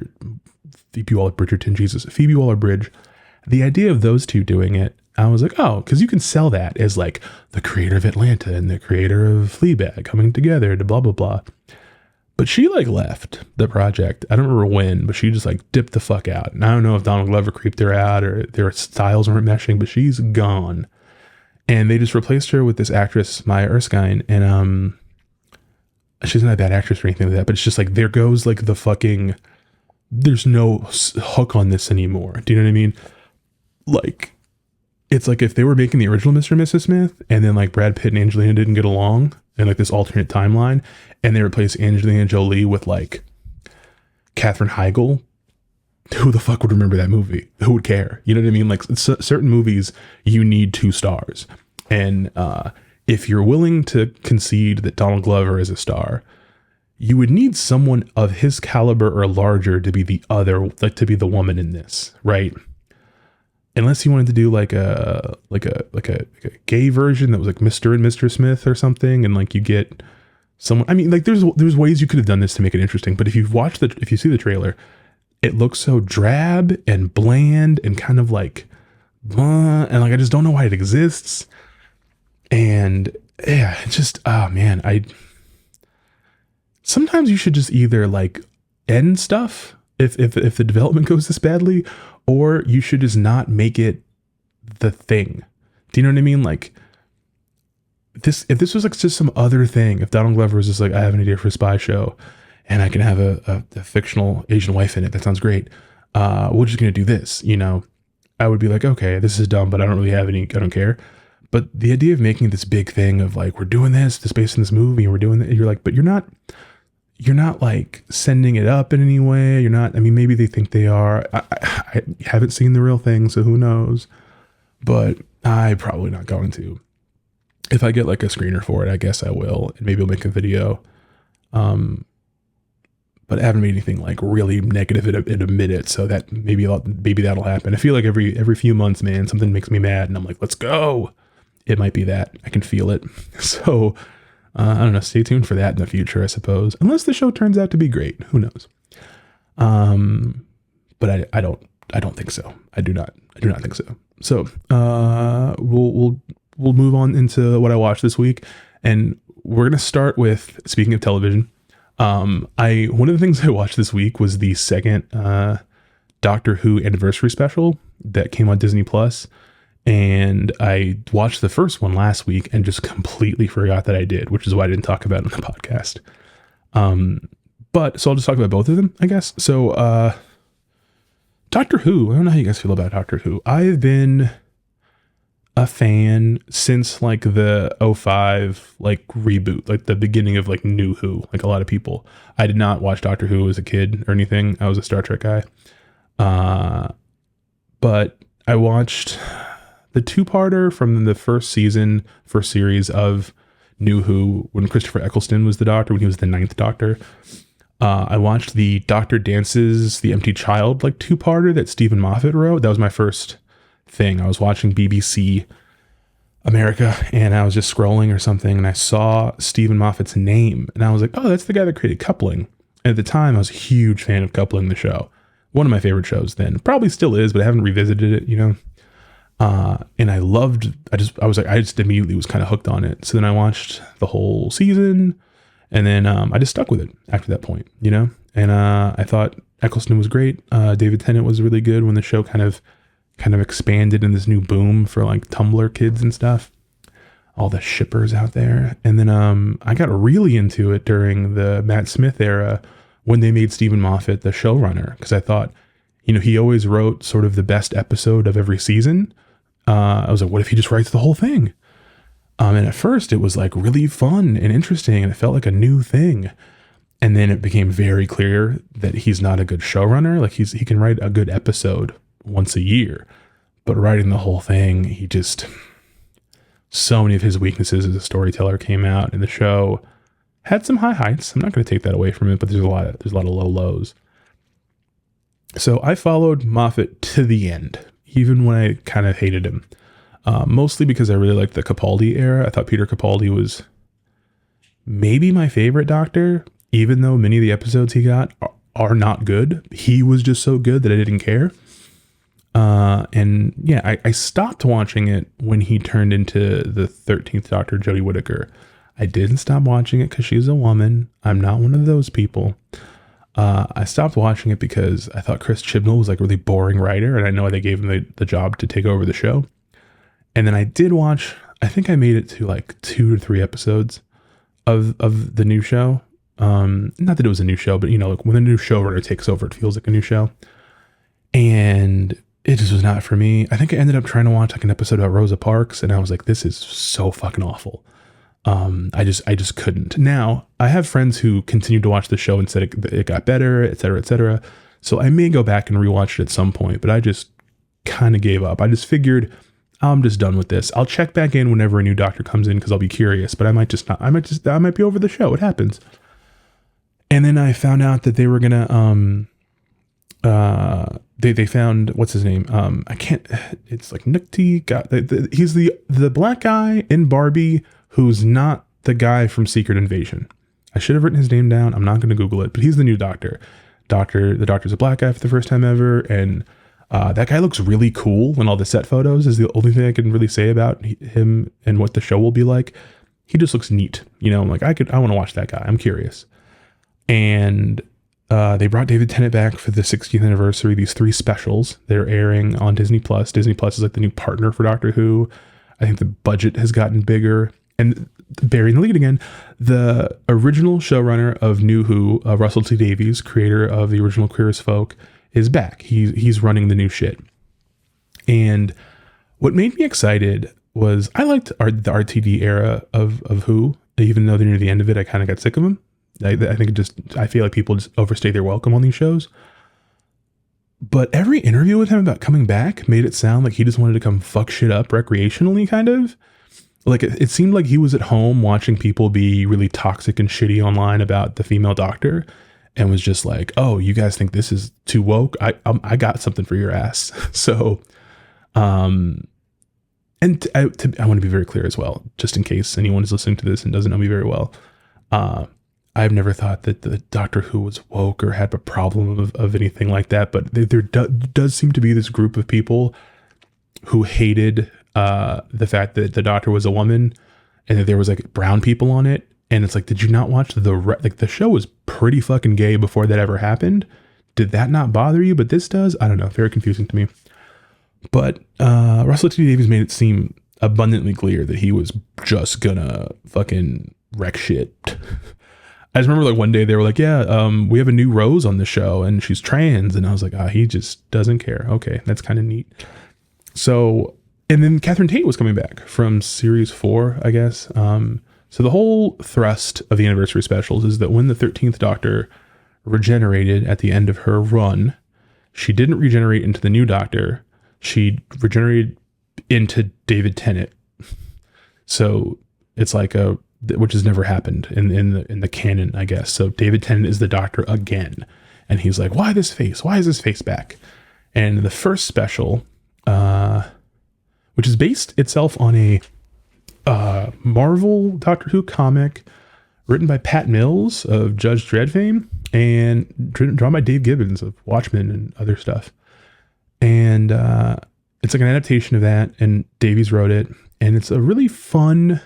the idea of those two doing it, I was like, oh, because you can sell that as like the creator of Atlanta and the creator of Fleabag coming together to blah, blah, blah. But she like left the project. I don't remember when, but she just like dipped the fuck out. And I don't know if Donald Glover creeped her out or their styles weren't meshing, but she's gone. And they just replaced her with this actress, Maya Erskine. And she's not a bad actress or anything like that, but it's just like, there goes like the fucking, there's no hook on this anymore. Do you know what I mean? Like, it's like if they were making the original Mr. and Mrs. Smith and then like Brad Pitt and Angelina didn't get along in like this alternate timeline and they replaced Angelina Jolie with like Katherine Heigl, who the fuck would remember that movie? Who would care? You know what I mean? Like certain movies, you need two stars. And if you're willing to concede that Donald Glover is a star, you would need someone of his caliber or larger to be the other, like to be the woman in this, right? Unless you wanted to do like a gay version that was like Mr. and Mr. Smith or something, and like you get someone. I mean, like there's ways you could have done this to make it interesting. But if you see the trailer, it looks so drab and bland and kind of like, and like I just don't know why it exists. And yeah, it's just, oh man, sometimes you should just either like end stuff if the development goes this badly, or you should just not make it the thing. Do you know what I mean? Like this, if this was like just some other thing, if Donald Glover was just like, I have an idea for a spy show and I can have a fictional Asian wife in it, that sounds great. We're just going to do this, you know, I would be like, okay, this is dumb, but I don't care. But the idea of making this big thing of like, we're doing this based on this movie and we're doing that, you're like, but you're not like sending it up in any way. You're not, I mean, maybe they think they are. I haven't seen the real thing, so who knows, but I'm probably not going to. If I get like a screener for it, I guess I will, and maybe I'll make a video. But I haven't made anything like really negative in a minute, so that maybe that'll happen. I feel like every few months, man, something makes me mad, and I'm like, let's go. It might be that. I can feel it. So I don't know. Stay tuned for that in the future, I suppose. Unless the show turns out to be great, who knows? But I don't think so. I do not think so. So we'll move on into what I watched this week, and we're gonna start with, speaking of television. One of the things I watched this week was the second Doctor Who anniversary special that came on Disney Plus, and I watched the first one last week and just completely forgot that I did, which is why I didn't talk about it on the podcast. But so I'll just talk about both of them, I guess. So Doctor Who, I don't know how you guys feel about Doctor Who. I've been a fan since like the 2005 like reboot, like the beginning of like New Who, like a lot of people. I did not watch Doctor Who as a kid or anything. I was a Star Trek guy. But I watched the 2-parter from the first series of New Who when Christopher Eccleston was the Doctor, when he was the 9th Doctor. I watched the Doctor Dances the Empty Child like 2-parter that Stephen Moffat wrote. That was my first thing. I was watching BBC America and I was just scrolling or something, and I saw Stephen Moffat's name and I was like, oh, that's the guy that created Coupling. And at the time I was a huge fan of Coupling, the show. One of my favorite shows then. Probably still is, but I haven't revisited it, you know. And I just immediately was kind of hooked on it. So then I watched the whole season, and then I just stuck with it after that point, you know. And I thought Eccleston was great. David Tennant was really good when the show kind of expanded in this new boom for like Tumblr kids and stuff, all the shippers out there. And then I got really into it during the Matt Smith era when they made Stephen Moffat the showrunner, because I thought, you know, he always wrote sort of the best episode of every season. I was like, what if he just writes the whole thing? And at first it was like really fun and interesting, and it felt like a new thing. And then it became very clear that he's not a good showrunner. Like he can write a good episode once a year, but writing the whole thing, so many of his weaknesses as a storyteller came out, and the show had some high heights. I'm not going to take that away from it, but there's a lot of low lows. So I followed Moffat to the end, even when I kind of hated him, mostly because I really liked the Capaldi era. I thought Peter Capaldi was maybe my favorite Doctor, even though many of the episodes he got are not good. He was just so good that I didn't care. And yeah, I stopped watching it when he turned into the 13th Doctor, Jodie Whittaker. I didn't stop watching it because she's a woman. I'm not one of those people. I stopped watching it because I thought Chris Chibnall was like a really boring writer, and I know they gave him the job to take over the show. And then I did watch, I think I made it to like 2 or 3 episodes of the new show. Not that it was a new show, but you know, like when a new showrunner takes over, it feels like a new show. And it just was not for me. I think I ended up trying to watch like an episode about Rosa Parks, and I was like, this is so fucking awful. I just couldn't. Now, I have friends who continued to watch the show and said it got better, et cetera, et cetera. So I may go back and rewatch it at some point, but I just kind of gave up. I just figured I'm just done with this. I'll check back in whenever a new Doctor comes in because I'll be curious, but I might be over the show. It happens. And then I found out that they were gonna they found, what's his name? It's like Nukti. He's the black guy in Barbie who's not the guy from Secret Invasion. I should have written his name down. I'm not going to Google it, but he's the new Doctor. The Doctor's a black guy for the first time ever, and that guy looks really cool in all the set photos. Is the only thing I can really say about him and what the show will be like. He just looks neat. You know, I'm like, I want to watch that guy. I'm curious. And they brought David Tennant back for the 60th anniversary. These 3 specials they're airing on Disney Plus. Disney Plus is like the new partner for Doctor Who. I think the budget has gotten bigger. And burying the lead again, the original showrunner of New Who, Russell T Davies, creator of the original Queer as Folk, is back. He's running the new shit. And what made me excited was I liked the RTD era of Who, even though they're near the end of it. I kind of got sick of them. I think I feel like people just overstay their welcome on these shows. But every interview with him about coming back made it sound like he just wanted to come fuck shit up recreationally, kind of. Like it seemed like he was at home watching people be really toxic and shitty online about the female doctor, and was just like, "Oh, you guys think this is too woke? I got something for your ass." So, and I want to be very clear as well, just in case anyone is listening to this and doesn't know me very well. I've never thought that the Doctor Who was woke or had a problem of anything like that, but there does seem to be this group of people who hated the fact that the Doctor was a woman and that there was like brown people on it. And it's like, did you not watch the show was pretty fucking gay before that ever happened? Did that not bother you? But this does? I don't know. Very confusing to me. But Russell T Davies made it seem abundantly clear that he was just gonna fucking wreck shit. I just remember like one day they were like, yeah, we have a new Rose on the show and she's trans. And I was like, he just doesn't care. Okay, that's kind of neat. So, and then Catherine Tate was coming back from series 4, I guess. So the whole thrust of the anniversary specials is that when the 13th Doctor regenerated at the end of her run, she didn't regenerate into the new Doctor. She regenerated into David Tennant. So it's like which has never happened in the canon, I guess. So David Tennant is the Doctor again. And he's like, why this face? Why is this face back? And the first special, which is based itself on a Marvel Doctor Who comic written by Pat Mills of Judge Dredd fame and drawn by Dave Gibbons of Watchmen and other stuff. And it's like an adaptation of that, and Davies wrote it. And it's a really fun,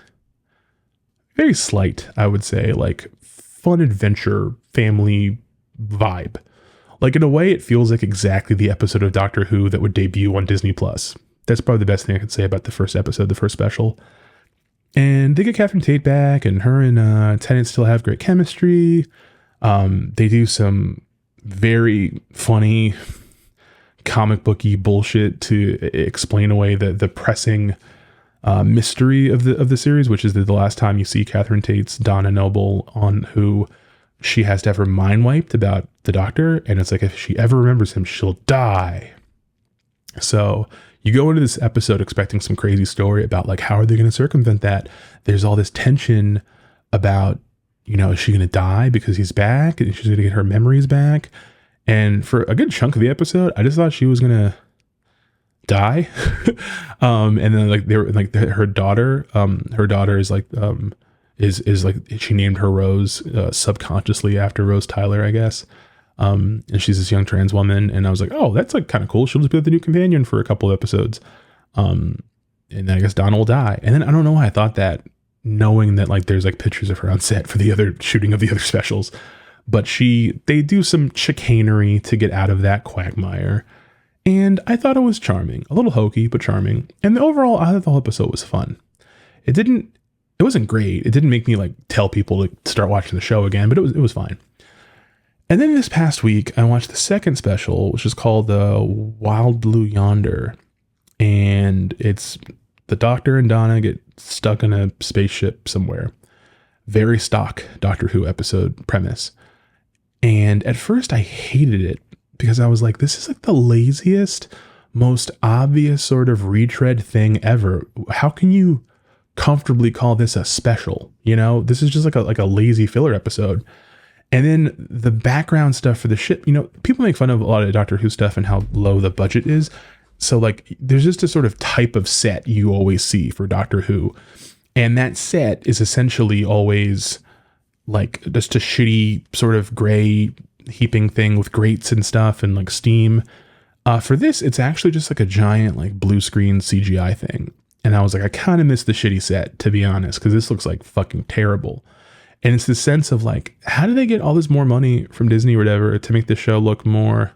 very slight, I would say, like fun adventure family vibe. Like in a way, it feels like exactly the episode of Doctor Who that would debut on Disney Plus. That's probably the best thing I could say about the first episode, the first special. And they get Catherine Tate back, and her and Tennant still have great chemistry. They do some very funny comic booky bullshit to explain away the pressing mystery of the series, which is that the last time you see Catherine Tate's Donna Noble on Who, she has to have her mind wiped about the Doctor, and it's like if she ever remembers him, she'll die. So you go into this episode expecting some crazy story about like how are they going to circumvent that. There's all this tension about, is she going to die because he's back and she's going to get her memories back. And for a good chunk of the episode, I just thought she was going to die. And then like they were like her daughter is like is like she named her Rose subconsciously after Rose Tyler, I guess. And she's this young trans woman, and I was like, oh, that's like kind of cool. She'll just be the new companion for a couple of episodes. And then I guess Donna will die. And then I don't know why I thought that, knowing that like there's like pictures of her on set for the other shooting of the other specials. But they do some chicanery to get out of that quagmire. And I thought it was charming, a little hokey, but charming. And overall, I thought the whole episode was fun. It wasn't great. It didn't make me like tell people to start watching the show again, but it was fine. And then this past week, I watched the second special, which is called Wild Blue Yonder. And it's the Doctor and Donna get stuck in a spaceship somewhere. Very stock Doctor Who episode premise. And at first I hated it because I was like, this is like the laziest, most obvious sort of retread thing ever. How can you comfortably call this a special? This is just like a lazy filler episode. And then the background stuff for the ship, people make fun of a lot of Doctor Who stuff and how low the budget is. So like there's just a sort of type of set you always see for Doctor Who. And that set is essentially always like just a shitty sort of gray heaping thing with grates and stuff and like steam. For this, it's actually just like a giant like blue screen CGI thing. And I was like, I kind of miss the shitty set, to be honest, because this looks like fucking terrible. And it's the sense of like, how do they get all this more money from Disney or whatever to make the show look more,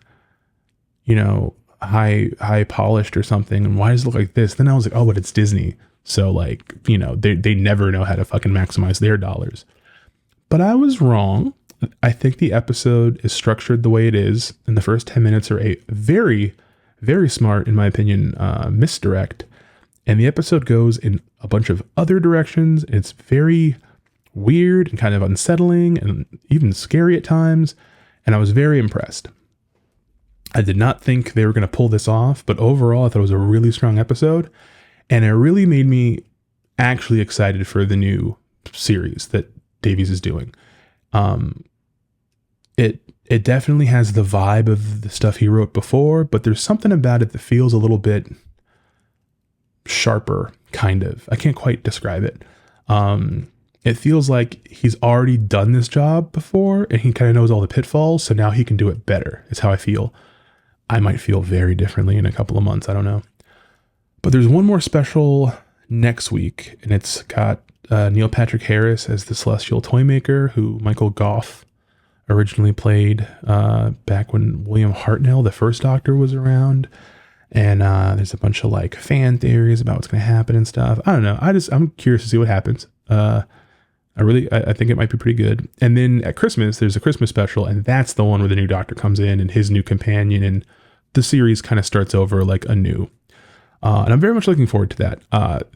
you know, high polished or something? And why does it look like this? Then I was like, oh, but it's Disney. So like, you know, they never know how to fucking maximize their dollars. But I was wrong. I think the episode is structured the way it is. And the first 10 minutes are a very, very smart, in my opinion, misdirect. And the episode goes in a bunch of other directions. It's very weird and kind of unsettling and even scary at times. And I was very impressed. I did not think they were going to pull this off, but overall I thought it was a really strong episode. And it really made me actually excited for the new series that Davies is doing. It definitely has the vibe of the stuff he wrote before, but there's something about it that feels a little bit sharper, kind of. I can't quite describe it. It feels like he's already done this job before and he kind of knows all the pitfalls, so now he can do it better, is how I feel. I might feel very differently in a couple of months, I don't know. But there's one more special next week, and it's got Neil Patrick Harris as the Celestial Toymaker, who Michael Goff originally played back when William Hartnell, the first Doctor, was around. And there's a bunch of like fan theories about what's going to happen and stuff. I don't know. I'm curious to see what happens. I think it might be pretty good. And then at Christmas, there's a Christmas special, and that's the one where the new Doctor comes in and his new companion, and the series kind of starts over like anew. And I'm very much looking forward to that.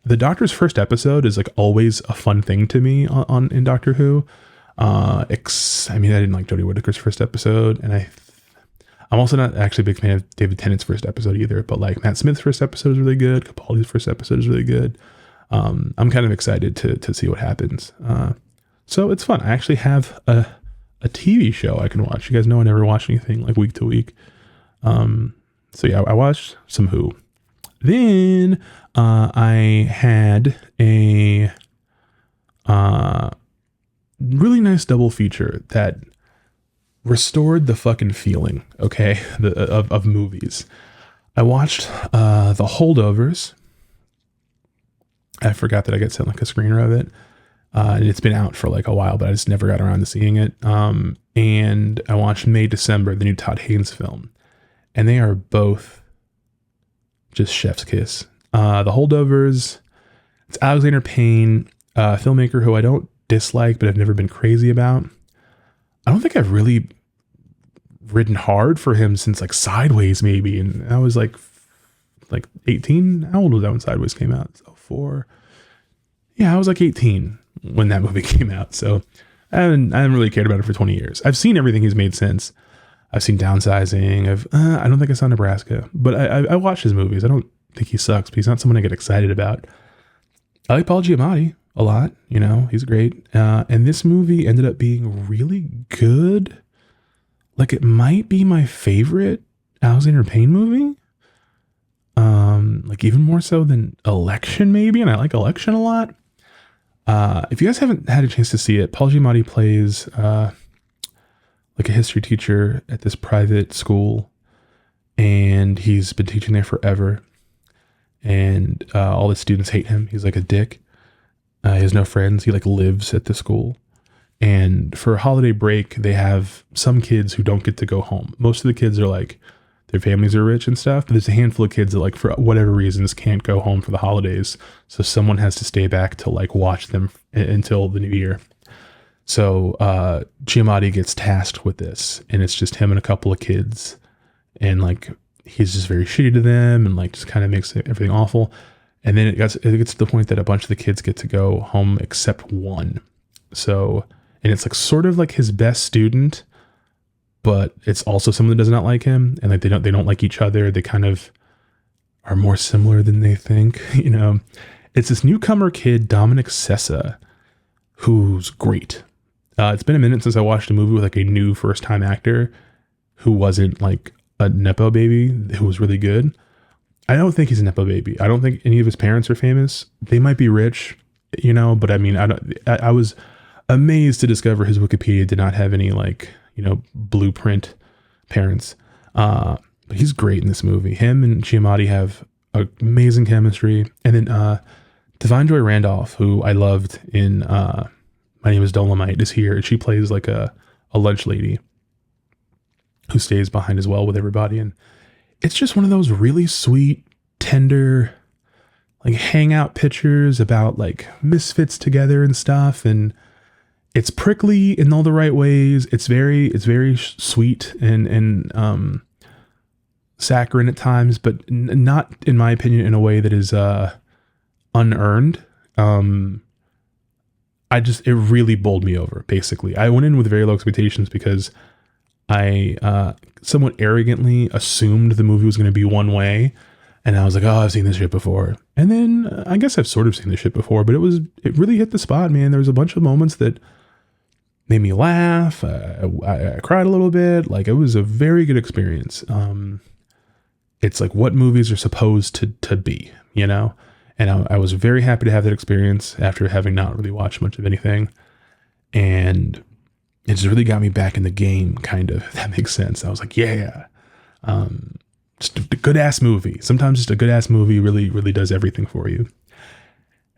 The Doctor's first episode is like always a fun thing to me in Doctor Who. I didn't like Jodie Whittaker's first episode, and I'm also not actually a big fan of David Tennant's first episode either, but like Matt Smith's first episode is really good. Capaldi's first episode is really good. I'm kind of excited to see what happens. So it's fun. I actually have a TV show I can watch. You guys know I never watch anything like week to week. So yeah, I watched some Who. Then I had a really nice double feature that restored the fucking feeling, okay, of movies. I watched the Holdovers. I forgot that I got sent like a screener of it. And it's been out for like a while, but I just never got around to seeing it. And I watched May December, the new Todd Haynes film. And they are both just chef's kiss. The Holdovers, it's Alexander Payne, a filmmaker who I don't dislike, but I've never been crazy about. I don't think I've really ridden hard for him since like Sideways maybe. And I was like 18. How old was that when Sideways came out? So 4. Yeah, I was like 18 when that movie came out. So I haven't really cared about it for 20 years. I've seen everything he's made since. I've seen Downsizing. I don't think I saw Nebraska, but I watch his movies. I don't think he sucks, but he's not someone I get excited about. I like Paul Giamatti a lot. You know, he's great. And this movie ended up being really good. Like it might be my favorite Alexander Payne movie. Like even more so than Election maybe. And I like Election a lot. If you guys haven't had a chance to see it, Paul Giamatti plays, like a history teacher at this private school, and he's been teaching there forever. And, all the students hate him. He's like a dick. He has no friends. He like lives at the school. And for holiday break, they have some kids who don't get to go home. Most of the kids are like, their families are rich and stuff, but there's a handful of kids that like, for whatever reasons, can't go home for the holidays. So someone has to stay back to like watch them until the new year. So Giamatti gets tasked with this, and it's just him and a couple of kids, and like he's just very shitty to them, and like just kind of makes everything awful. And then it gets to the point that a bunch of the kids get to go home except one. So, and it's like sort of like his best student, but it's also someone that does not like him, and like they don't like each other. They kind of are more similar than they think. You know, it's this newcomer kid, Dominic Sessa, who's great. It's been a minute since I watched a movie with like a new first time actor who wasn't like a Nepo baby, who was really good. I don't think he's a Nepo baby. I don't think any of his parents are famous. They might be rich, you know, but I mean, I was amazed to discover his Wikipedia did not have any like, you know, blueprint parents. But he's great in this movie. Him and Giamatti have amazing chemistry. And then Divine Joy Randolph, who I loved in My Name is Dolomite, is here. She plays like a lunch lady who stays behind as well with everybody. And it's just one of those really sweet, tender, like hangout pictures about like misfits together and stuff. And it's prickly in all the right ways. It's very sweet and saccharine at times, but not, in my opinion, in a way that is unearned. It really bowled me over, basically. I went in with very low expectations because I somewhat arrogantly assumed the movie was going to be one way. And I was like, oh, I've seen this shit before. And then I guess I've sort of seen this shit before, but it really hit the spot, man. There was a bunch of moments that made me laugh. I cried a little bit. Like, it was a very good experience. It's like what movies are supposed to be, you know? And I was very happy to have that experience after having not really watched much of anything. And it just really got me back in the game, kind of, if that makes sense. I was like, yeah, just a good ass movie. Sometimes just a good ass movie really, really does everything for you.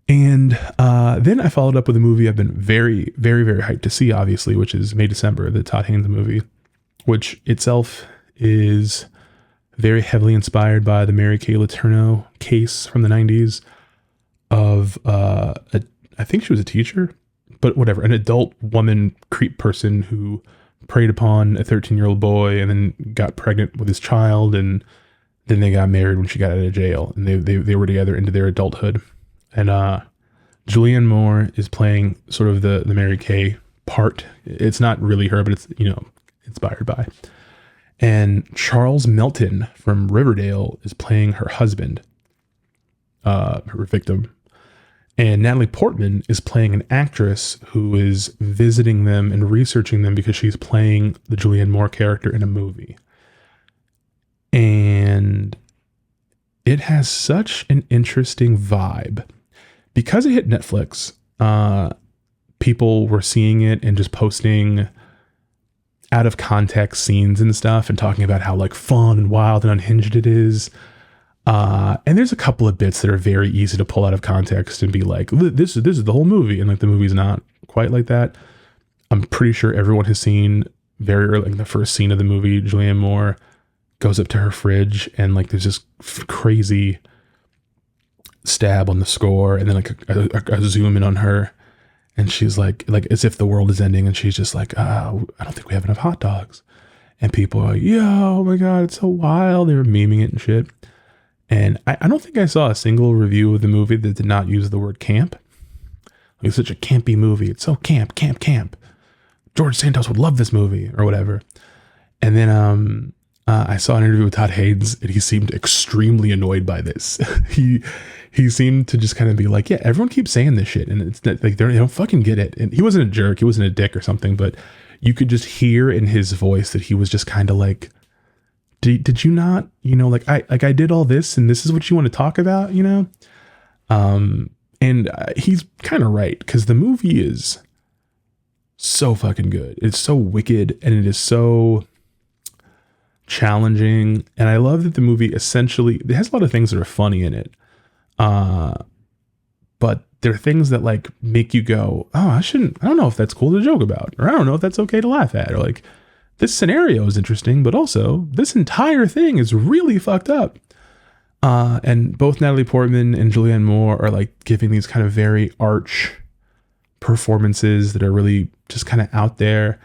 And then I followed up with a movie I've been very, very, very hyped to see, obviously, which is May December, the Todd Haynes movie, which itself is very heavily inspired by the Mary Kay Letourneau case from the 90s of, I think she was a teacher, but whatever, an adult woman creep person who preyed upon a 13-year-old boy and then got pregnant with his child, and then they got married when she got out of jail, and they were together into their adulthood. And Julianne Moore is playing sort of the Mary Kay part. It's not really her, but it's, you know, inspired by. And Charles Melton from Riverdale is playing her husband, her victim. And Natalie Portman is playing an actress who is visiting them and researching them because she's playing the Julianne Moore character in a movie. And it has such an interesting vibe. Because it hit Netflix, people were seeing it and just posting out of context scenes and stuff and talking about how like fun and wild and unhinged it is. And there's a couple of bits that are very easy to pull out of context and be like, this is the whole movie. And like the movie's not quite like that. I'm pretty sure everyone has seen very early, like the first scene of the movie, Julianne Moore goes up to her fridge and like there's this crazy stab on the score and then like a zoom in on her. And she's like as if the world is ending. And she's just like, I don't think we have enough hot dogs. And people are like, yeah, oh my God, it's so wild. They were memeing it and shit. And I don't think I saw a single review of the movie that did not use the word camp. It's such a campy movie. It's so camp. George Santos would love this movie or whatever. And then I saw an interview with Todd Haynes and he seemed extremely annoyed by this. He seemed to just kind of be like, yeah, everyone keeps saying this shit. And it's not, like, they don't fucking get it. And he wasn't a jerk. He wasn't a dick or something, but you could just hear in his voice that he was just kind of like, did you not, you know, like I did all this and this is what you want to talk about, you know? And he's kind of right, because the movie is so fucking good. It's so wicked and it is so challenging. And I love that the movie essentially, it has a lot of things that are funny in it. But there are things that like make you go, oh, I don't know if that's cool to joke about, or I don't know if that's okay to laugh at, or like this scenario is interesting, but also this entire thing is really fucked up. And both Natalie Portman and Julianne Moore are like giving these kind of very arch performances that are really just kind of out there.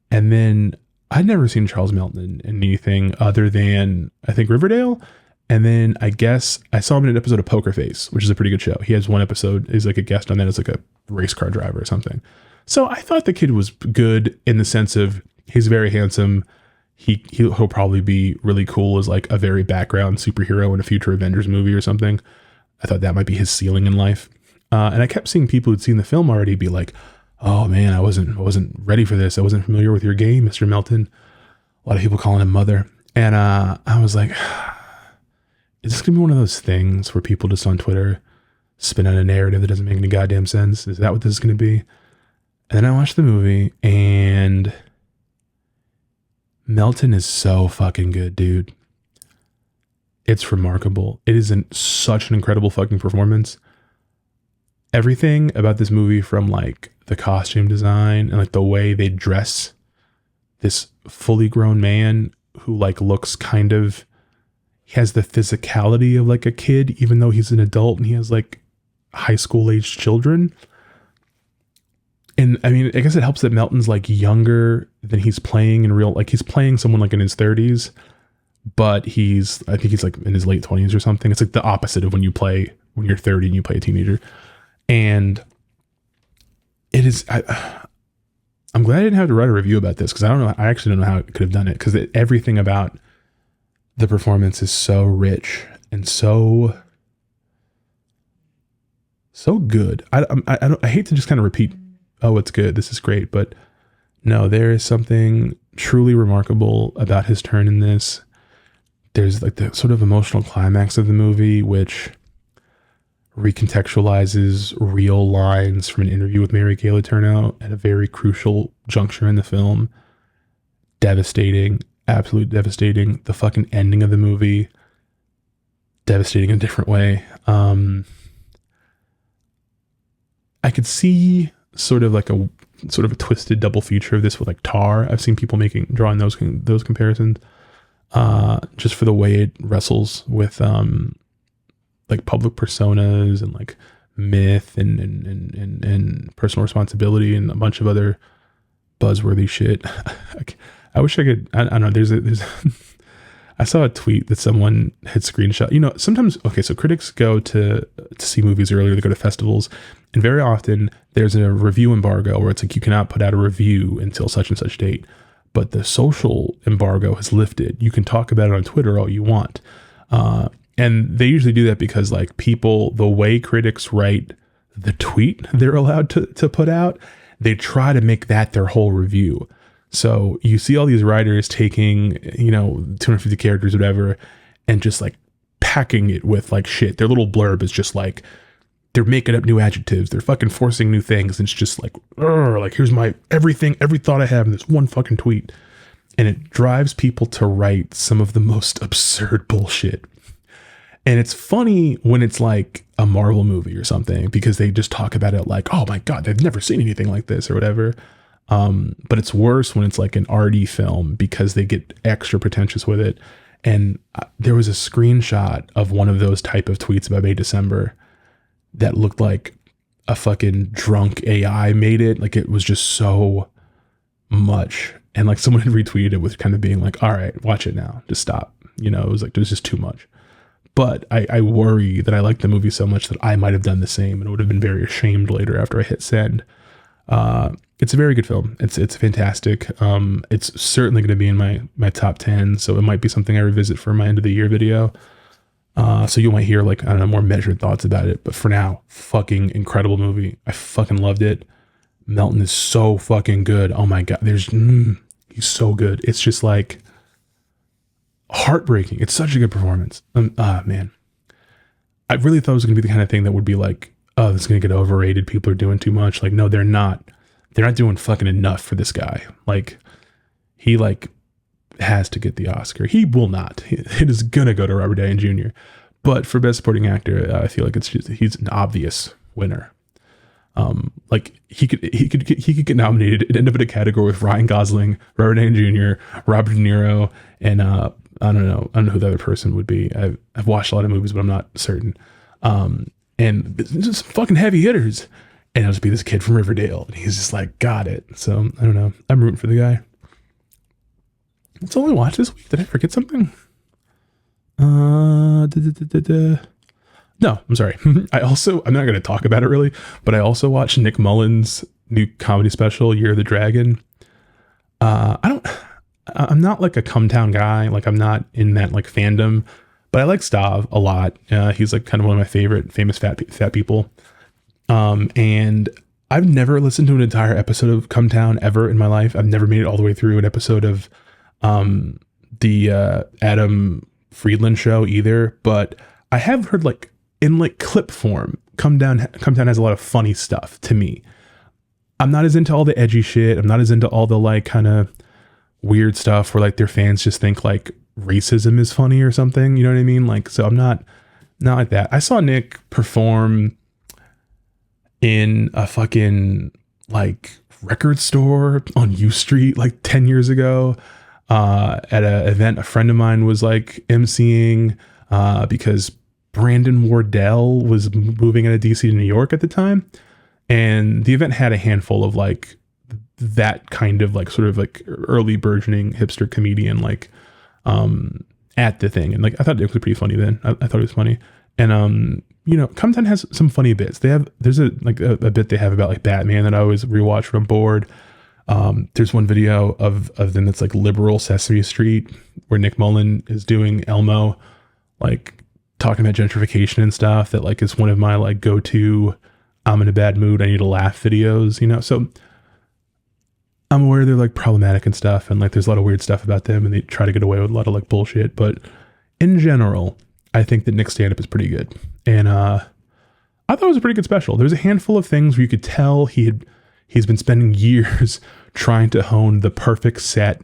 And then I'd never seen Charles Melton in anything other than, I think, Riverdale. And then I guess I saw him in an episode of Poker Face, which is a pretty good show. He has one episode, he's like a guest on that as like a race car driver or something. So I thought the kid was good in the sense of he's very handsome. He'll probably be really cool as like a very background superhero in a future Avengers movie or something. I thought that might be his ceiling in life. And I kept seeing people who'd seen the film already be like, oh man, I wasn't ready for this. I wasn't familiar with your game, Mr. Melton. A lot of people calling him mother. And I was like, is this gonna be one of those things where people just on Twitter spin out a narrative that doesn't make any goddamn sense? Is that what this is gonna be? And then I watched the movie and Melton is so fucking good, dude. It's remarkable. It is such an incredible fucking performance. everything about this movie, from like the costume design and like the way they dress this fully grown man who like looks kind of, he has the physicality of like a kid, even though he's an adult and he has like high school aged children. And I mean, I guess it helps that Melton's like younger than he's playing in real, like he's playing someone like in his 30s, but I think he's like in his late 20s or something. It's like the opposite of when you're 30 and you play a teenager. And it is, I'm glad I didn't have to write a review about this, because I actually don't know how I could have done it, because everything about the performance is so rich and so good. I hate to just kind of repeat, oh, it's good, this is great, but no, there is something truly remarkable about his turn in this. There's like the sort of emotional climax of the movie, which recontextualizes real lines from an interview with Mary Kay Letourneau at a very crucial juncture in the film. Devastating, absolutely devastating. The fucking ending of the movie, devastating in a different way. I could see sort of a twisted double feature of this with like Tar. I've seen people drawing those comparisons, just for the way it wrestles with like public personas and like myth and personal responsibility and a bunch of other buzzworthy shit. I wish I could. I don't know. There's I saw a tweet that someone had screenshot. You know, sometimes, okay, so critics go to see movies earlier. They go to festivals, and very often there's a review embargo where it's like you cannot put out a review until such and such date. But the social embargo has lifted. You can talk about it on Twitter all you want. And they usually do that because like people, the way critics write the tweet they're allowed to put out, they try to make that their whole review. So you see all these writers taking, 250 characters, whatever, and just like packing it with like shit. Their little blurb is just like, they're making up new adjectives. They're fucking forcing new things. And it's just like, here's my every thought I have in this one fucking tweet. And it drives people to write some of the most absurd bullshit. And it's funny when it's like a Marvel movie or something, because they just talk about it like, oh my God, they've never seen anything like this or whatever. But it's worse when it's like an arty film, because they get extra pretentious with it. And there was a screenshot of one of those type of tweets about May December that looked like a fucking drunk AI made it. Like it was just so much. And like someone had retweeted it with kind of being like, all right, watch it now. Just stop. It was just too much. But I worry that I like the movie so much that I might have done the same and would have been very ashamed later after I hit send. It's a very good film. It's fantastic. It's certainly going to be in my top 10. So it might be something I revisit for my end of the year video. So you might hear like, I don't know, more measured thoughts about it. But for now, fucking incredible movie. I fucking loved it. Melton is so fucking good. Oh my God. He's so good. It's just like heartbreaking. It's such a good performance. Man. I really thought it was going to be the kind of thing that would be like, oh, this is going to get overrated. People are doing too much. Like, no, they're not. They're not doing fucking enough for this guy. Like, he like has to get the Oscar. He will not. It is gonna go to Robert Downey Jr. But for Best Supporting Actor, I feel like he's an obvious winner. Like he could get nominated and end up in a category with Ryan Gosling, Robert Downey Jr., Robert De Niro, and I don't know who the other person would be. I've watched a lot of movies, but I'm not certain. And just fucking heavy hitters. And it'll just be this kid from Riverdale, and he's just like, got it. So I don't know. I'm rooting for the guy. That's all I watched this week. Did I forget something? No, I'm sorry. I'm not going to talk about it really, but I also watched Nick Mullen's new comedy special, Year of the Dragon. I'm not like a Come Town guy. Like I'm not in that like fandom, but I like Stav a lot. He's like kind of one of my favorite famous fat people. And I've never listened to an entire episode of Come Town ever in my life. I've never made it all the way through an episode of the Adam Friedland show either, but I have heard like in like clip form, Come Down has a lot of funny stuff to me. I'm not as into all the edgy shit. I'm not as into all the like kind of weird stuff where like their fans just think like racism is funny or something. You know what I mean? Like, so I'm not like that. I saw Nick perform in a fucking like record store on U Street like 10 years ago, at an event a friend of mine was like emceeing, because Brandon Wardell was moving out of DC to New York at the time. And the event had a handful of like that kind of like sort of like early burgeoning hipster comedian like at the thing. And like I thought it was pretty funny then. I thought it was funny. And you know, Compton has some funny bits. There's a bit they have about like Batman that I always rewatch when I'm bored. There's one video of them that's like liberal Sesame Street where Nick Mullen is doing Elmo, like talking about gentrification and stuff, that like is one of my like go-to I'm in a bad mood, I need to laugh videos, you know? So I'm aware they're like problematic and stuff, and like there's a lot of weird stuff about them, and they try to get away with a lot of like bullshit, but in general, I think that Nick's stand-up is pretty good. And I thought it was a pretty good special. There's a handful of things where you could tell he's been spending years trying to hone the perfect set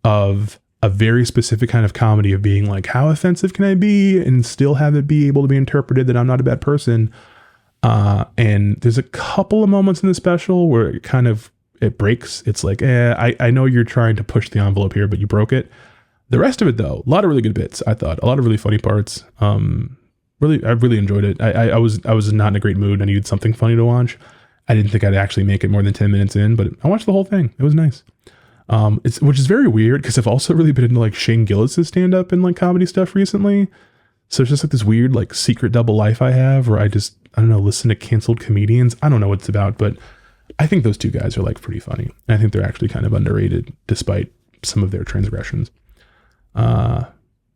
of a very specific kind of comedy of being like, how offensive can I be and still have it be able to be interpreted that I'm not a bad person. And there's a couple of moments in the special where it breaks. It's like, I know you're trying to push the envelope here, but you broke it. The rest of it though, a lot of really good bits. I thought a lot of really funny parts. I really enjoyed it. I was not in a great mood. I needed something funny to watch. I didn't think I'd actually make it more than 10 minutes in, but I watched the whole thing. It was nice. Which is very weird because I've also really been into like Shane Gillis's stand up and like comedy stuff recently. So it's just like this weird like secret double life I have where I don't know, listen to canceled comedians. I don't know what it's about, but I think those two guys are like pretty funny. And I think they're actually kind of underrated despite some of their transgressions.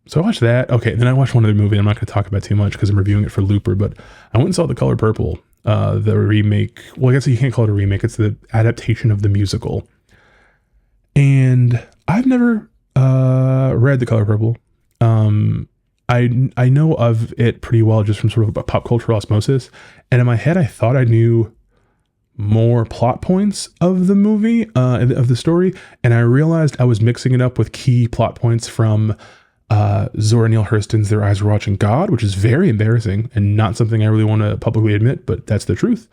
So I watched that. Okay. Then I watched one other movie I'm not going to talk about too much because I'm reviewing it for Looper, but I went and saw The Color Purple, the remake. Well, I guess you can't call it a remake. It's the adaptation of the musical. And I've never, read The Color Purple. I know of it pretty well just from sort of a pop cultural osmosis. And in my head, I thought I knew more plot points of the movie, of the story. And I realized I was mixing it up with key plot points from Zora Neale Hurston's Their Eyes Were Watching God, which is very embarrassing and not something I really want to publicly admit, but that's the truth.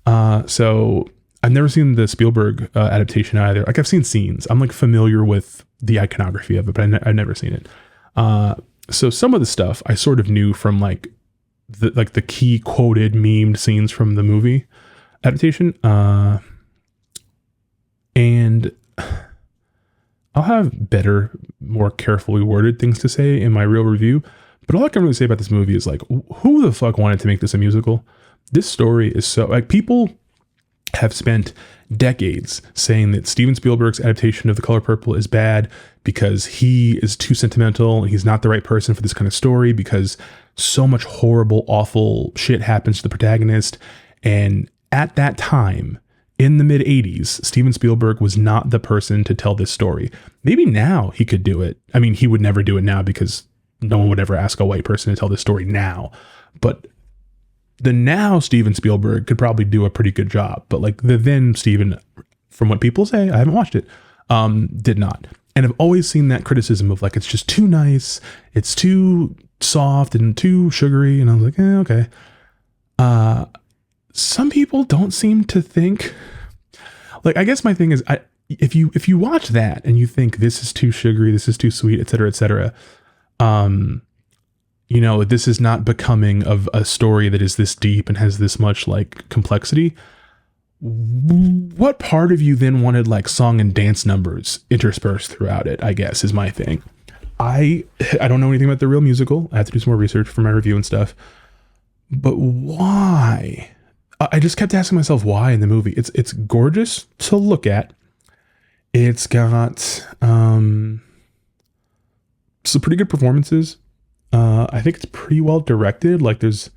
So I've never seen the Spielberg adaptation either. Like I've seen scenes. I'm like familiar with the iconography of it, but I've never seen it. So some of the stuff I sort of knew from like the key quoted memed scenes from the movie adaptation. And I'll have better, more carefully worded things to say in my real review. But all I can really say about this movie is like, who the fuck wanted to make this a musical? This story is so like, people have spent decades saying that Steven Spielberg's adaptation of The Color Purple is bad because he is too sentimental and he's not the right person for this kind of story because so much horrible, awful shit happens to the protagonist. And at that time, in the mid 80s, Steven Spielberg was not the person to tell this story. Maybe now he could do it. I mean, he would never do it now because no one would ever ask a white person to tell this story now. But the now Steven Spielberg could probably do a pretty good job. But like the then Steven, from what people say, I haven't watched it, did not. And I've always seen that criticism of like, it's just too nice. It's too soft and too sugary. And I was like, okay. Some people don't seem to think like, I guess my thing is if you watch that and you think this is too sugary, this is too sweet, et cetera, you know, this is not becoming of a story that is this deep and has this much like complexity. What part of you then wanted like song and dance numbers interspersed throughout it, I guess, is my thing. I don't know anything about the real musical. I have to do some more research for my review and stuff. But why? I just kept asking myself why in the movie. It's gorgeous to look at. It's got some pretty good performances. I think it's pretty well directed. Like there's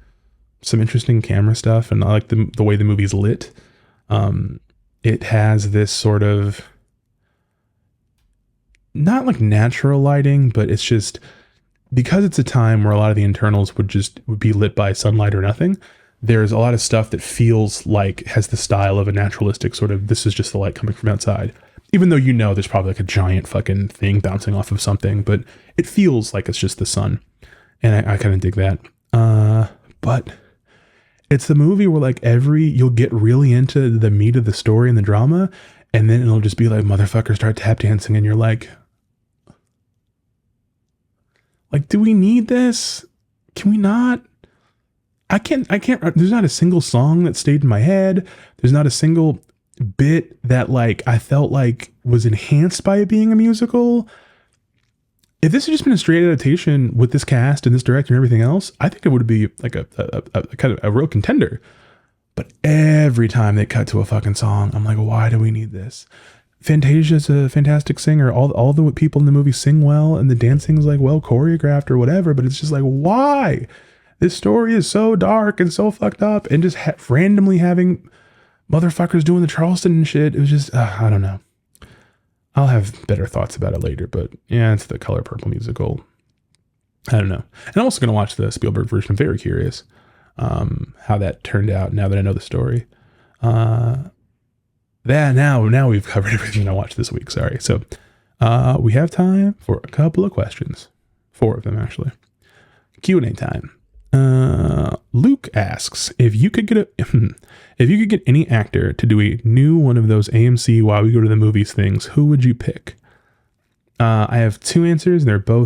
some interesting camera stuff, and I like the way the movie's lit. It has this sort of not like natural lighting, but it's just because it's a time where a lot of the internals would be lit by sunlight or nothing. There's a lot of stuff that feels like has the style of a naturalistic sort of, this is just the light coming from outside. Even though, you know, there's probably like a giant fucking thing bouncing off of something, but it feels like it's just the sun. And I kind of dig that. But It's the movie where like you'll get really into the meat of the story and the drama, and then it'll just be like motherfuckers start tap dancing, and you're like, do we need this? Can we not? I can't, there's not a single song that stayed in my head. There's not a single bit that like I felt like was enhanced by it being a musical. If this had just been a straight adaptation with this cast and this director and everything else, I think it would be like a kind of a real contender. But every time they cut to a fucking song, I'm like, why do we need this? Fantasia's a fantastic singer. All the people in the movie sing well, and the dancing is like well choreographed or whatever. But it's just like, why? This story is so dark and so fucked up, and just randomly having motherfuckers doing the Charleston and shit. It was just, I don't know. I'll have better thoughts about it later, but yeah, it's the Color Purple musical. I don't know. And I'm also going to watch the Spielberg version. I'm very curious how that turned out now that I know the story. Now we've covered everything I watched this week. Sorry. So we have time for a couple of questions. 4 of them, actually. Q&A time. Luke asks, if you could get any actor to do a new one of those AMC while we go to the movies things, who would you pick? I have 2 answers. They're going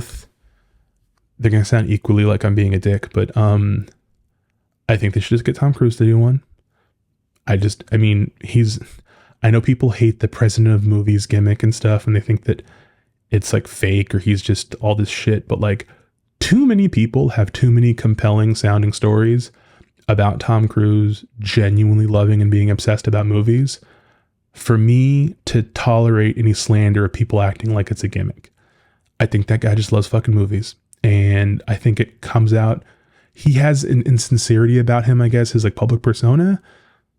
to sound equally like I'm being a dick, but I think they should just get Tom Cruise to do one. I know people hate the president of movies gimmick and stuff, and they think that it's like fake or he's just all this shit, but like, too many people have too many compelling sounding stories about Tom Cruise genuinely loving and being obsessed about movies for me to tolerate any slander of people acting like it's a gimmick. I think that guy just loves fucking movies, and I think it comes out. He has an insincerity about him, I guess, his like public persona.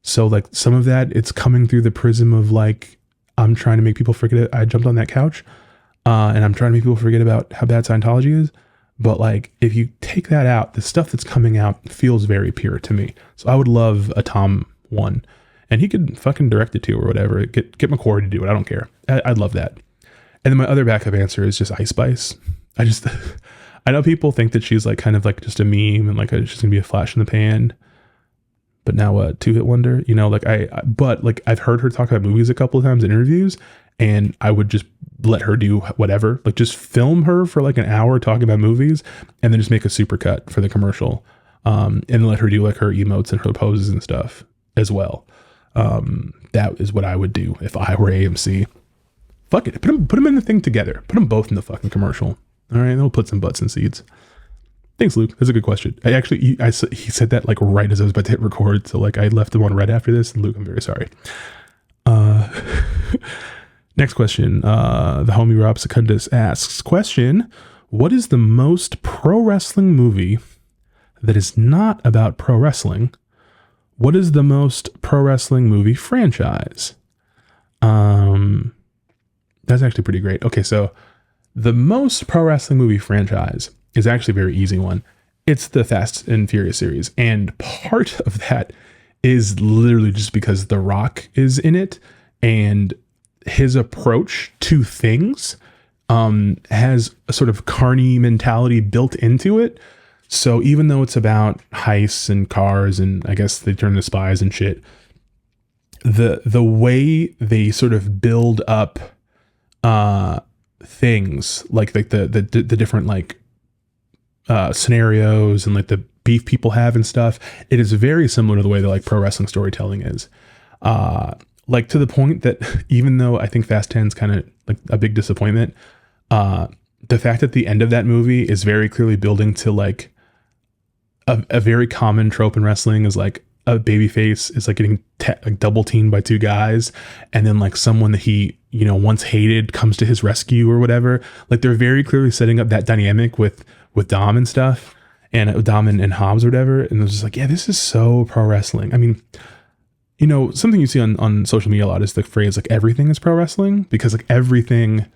So like some of that, it's coming through the prism of like, I'm trying to make people forget I jumped on that couch, and I'm trying to make people forget about how bad Scientology is. But like, if you take that out, the stuff that's coming out feels very pure to me. So I would love a Tom one, and he could fucking direct it too or whatever. Get McQuarrie to do it. I don't care. I'd love that. And then my other backup answer is just Ice Spice. I know people think that she's like kind of like just a meme and like she's gonna be a flash in the pan. But now a 2-hit wonder, but I've heard her talk about movies a couple of times in interviews, and I would just let her do whatever, like just film her for like an hour talking about movies and then just make a super cut for the commercial. And let her do like her emotes and her poses and stuff as well. That is what I would do if I were AMC. Fuck it. Put them in the thing together. Put them both in the fucking commercial. All right. They'll put some butts in seats. Thanks, Luke. That's a good question. He said that like right as I was about to hit record. So like I left him on red after this, and Luke, I'm very sorry. Next question. The homie Rob Secundus asks, question, what is the most pro wrestling movie that is not about pro wrestling? What is the most pro wrestling movie franchise? That's actually pretty great. Okay, so the most pro wrestling movie franchise is actually a very easy one. It's the Fast and Furious series. And part of that is literally just because The Rock is in it, and his approach to things has a sort of carny mentality built into it. So even though it's about heists and cars, and I guess they turn to spies and shit, the way they sort of build up things like the different like scenarios and like the beef people have and stuff, it is very similar to the way that like pro wrestling storytelling is. Like to the point that even though I think Fast 10's kind of like a big disappointment, the fact that the end of that movie is very clearly building to like a very common trope in wrestling is like a babyface is like getting like double teamed by 2 guys, and then like someone that he once hated comes to his rescue or whatever. Like they're very clearly setting up that dynamic with Dom and stuff, and Dom and Hobbs or whatever. And it was just like, yeah, this is so pro wrestling. I mean, something you see on social media a lot is the phrase like everything is pro wrestling, because like everything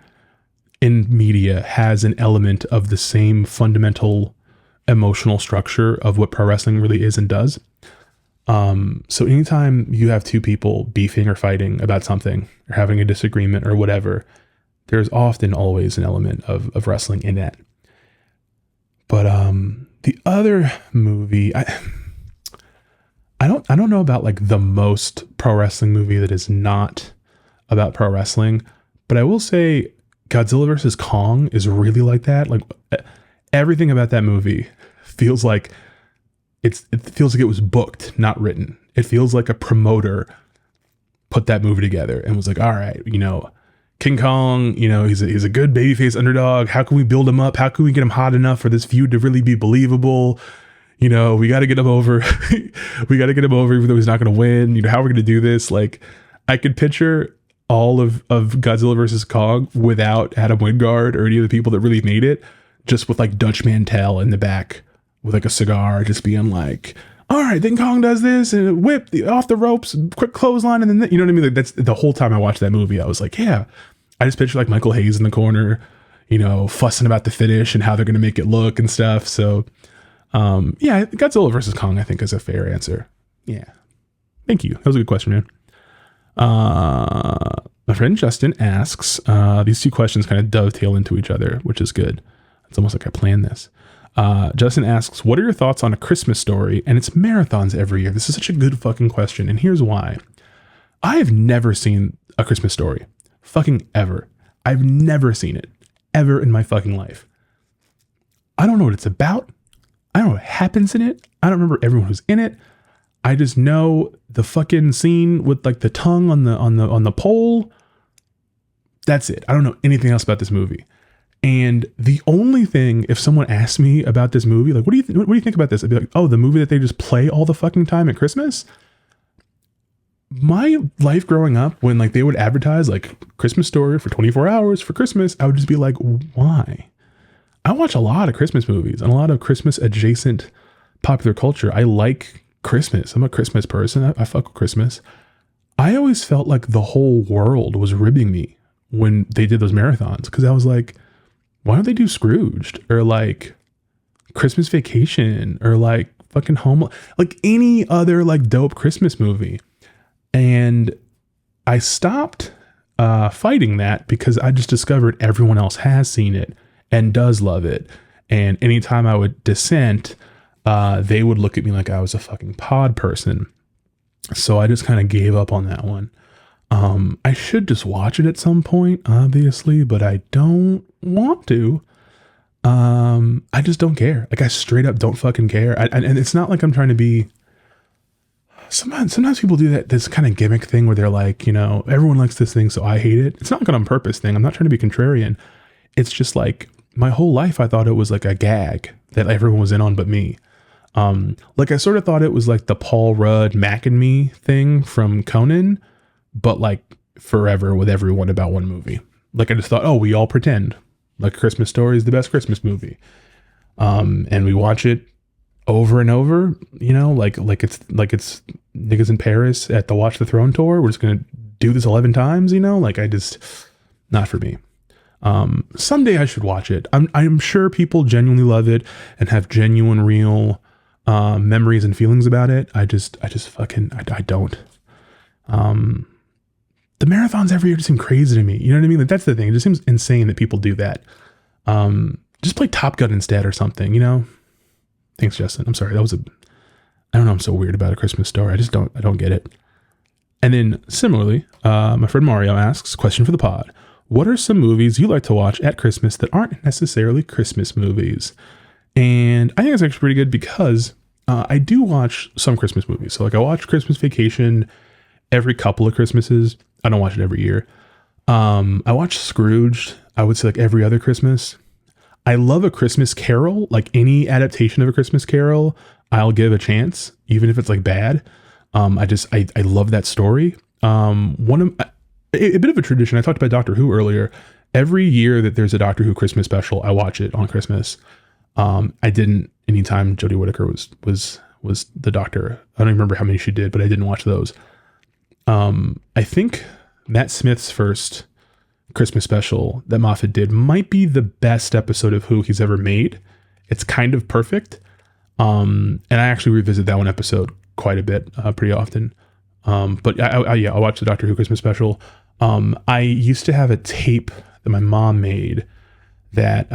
in media has an element of the same fundamental emotional structure of what pro wrestling really is and does. So anytime you have 2 people beefing or fighting about something or having a disagreement or whatever, there's often always an element of wrestling in that. But the other movie, I don't know about like the most pro wrestling movie that is not about pro wrestling, but I will say Godzilla vs. Kong is really like that. Like everything about that movie feels like it feels like it was booked, not written. It feels like a promoter put that movie together and was like, all right, you know, King Kong, you know, he's a good babyface underdog. How can we build him up? How can we get him hot enough for this feud to really be believable? You know, we got to get him over. We got to get him over even though he's not going to win. You know, how are we going to do this? Like, I could picture all of Godzilla versus Kong without Adam Wingard or any of the people that really made it, just with like Dutch Mantel in the back with like a cigar, just being like, all right, then Kong does this and whip off the ropes, quick clothesline. And then, you know what I mean? Like that's the whole time I watched that movie. I was like, yeah, I just picture like Michael Hayes in the corner, you know, fussing about the finish and how they're going to make it look and stuff. So, yeah, Godzilla versus Kong, I think is a fair answer. Yeah. Thank you. That was a good question, man. My friend Justin asks, these two questions kind of dovetail into each other, which is good. It's almost like I planned this. Justin asks, what are your thoughts on A Christmas Story and its marathons every year? This is such a good fucking question. And here's why. I have never seen A Christmas Story. Fucking ever. I've never seen it. Ever in my fucking life. I don't know what it's about. I don't know what happens in it. I don't remember everyone who's in it. I just know the fucking scene with like the tongue on the pole. That's it. I don't know anything else about this movie. And the only thing, if someone asked me about this movie, like, what do you think about this? I'd be like, oh, the movie that they just play all the fucking time at Christmas. My life growing up, when like they would advertise like Christmas Story for 24 hours for Christmas, I would just be like, why? I watch a lot of Christmas movies and a lot of Christmas adjacent popular culture. I like Christmas. I'm a Christmas person. I fuck with Christmas. I always felt like the whole world was ribbing me when they did those marathons, because I was like, why don't they do Scrooged or like Christmas Vacation or like fucking Home, like any other like dope Christmas movie? And I stopped fighting that because I just discovered everyone else has seen it and does love it. And anytime I would dissent, they would look at me like I was a fucking pod person. So I just kind of gave up on that one. I should just watch it at some point, obviously, but I don't want to. I just don't care. Like I straight up don't fucking care. And it's not like I'm trying to be. Sometimes people do that, this kind of gimmick thing where they're like, you know, everyone likes this thing, so I hate it. It's not like an on purpose thing. I'm not trying to be contrarian. It's just like my whole life, I thought it was like a gag that everyone was in on but me. Like I sort of thought it was like the Paul Rudd Mac and Me thing from Conan, but like forever with everyone about one movie. Like I just thought, oh, we all pretend like Christmas Story is the best Christmas movie. And we watch it over and over, you know, like it's niggas in Paris at the Watch the Throne tour. We're just going to do this 11 times, you know, like not for me. Someday I should watch it. I'm sure people genuinely love it and have genuine, real, memories and feelings about it. I just fucking, I don't. The marathons every year just seem crazy to me. You know what I mean? Like that's the thing. It just seems insane that people do that. Just play Top Gun instead or something, you know? Thanks, Justin. I'm sorry. I don't know. I'm so weird about A Christmas Story. I don't get it. And then similarly, my friend Mario asks, question for the pod. What are some movies you like to watch at Christmas that aren't necessarily Christmas movies? And I think that's actually pretty good because I do watch some Christmas movies. So like I watch Christmas Vacation every couple of Christmases. I don't watch it every year. I watch Scrooged, I would say like every other Christmas. I love A Christmas Carol. Like any adaptation of A Christmas Carol, I'll give a chance, even if it's like bad. I love that story. A bit of a tradition. I talked about Doctor Who earlier. Every year that there's a Doctor Who Christmas special, I watch it on Christmas. I didn't anytime Jodie Whittaker was the Doctor. I don't even remember how many she did, but I didn't watch those. I think Matt Smith's first Christmas special that Moffat did might be the best episode of Who he's ever made. It's kind of perfect. And I actually revisit that one episode quite a bit, pretty often. But I'll watch the Doctor Who Christmas special. I used to have a tape that my mom made that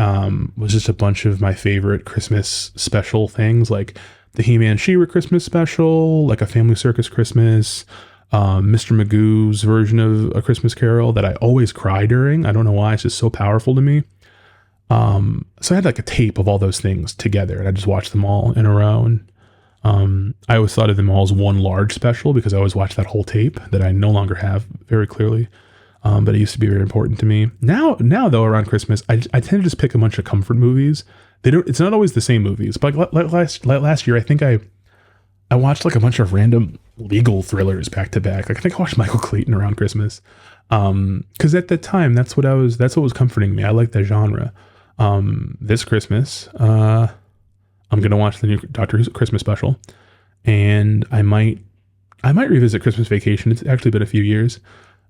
was just a bunch of my favorite Christmas special things. Like the He-Man She-Ra Christmas special, like a Family Circus Christmas, Mr. Magoo's version of A Christmas Carol that I always cry during. I don't know why, it's just so powerful to me. So I had like a tape of all those things together, and I just watched them all in a row. And I always thought of them all as one large special because I always watched that whole tape that I no longer have very clearly. But it used to be very important to me. Now though, around Christmas, I tend to just pick a bunch of comfort movies. It's not always the same movies, but like last year, I think I watched like a bunch of random legal thrillers back to back. Like I think I watched Michael Clayton around Christmas. Cause at that time, that's what was comforting me. I like that genre. This Christmas, I'm going to watch the new Doctor Who's Christmas special, and I might revisit Christmas Vacation. It's actually been a few years.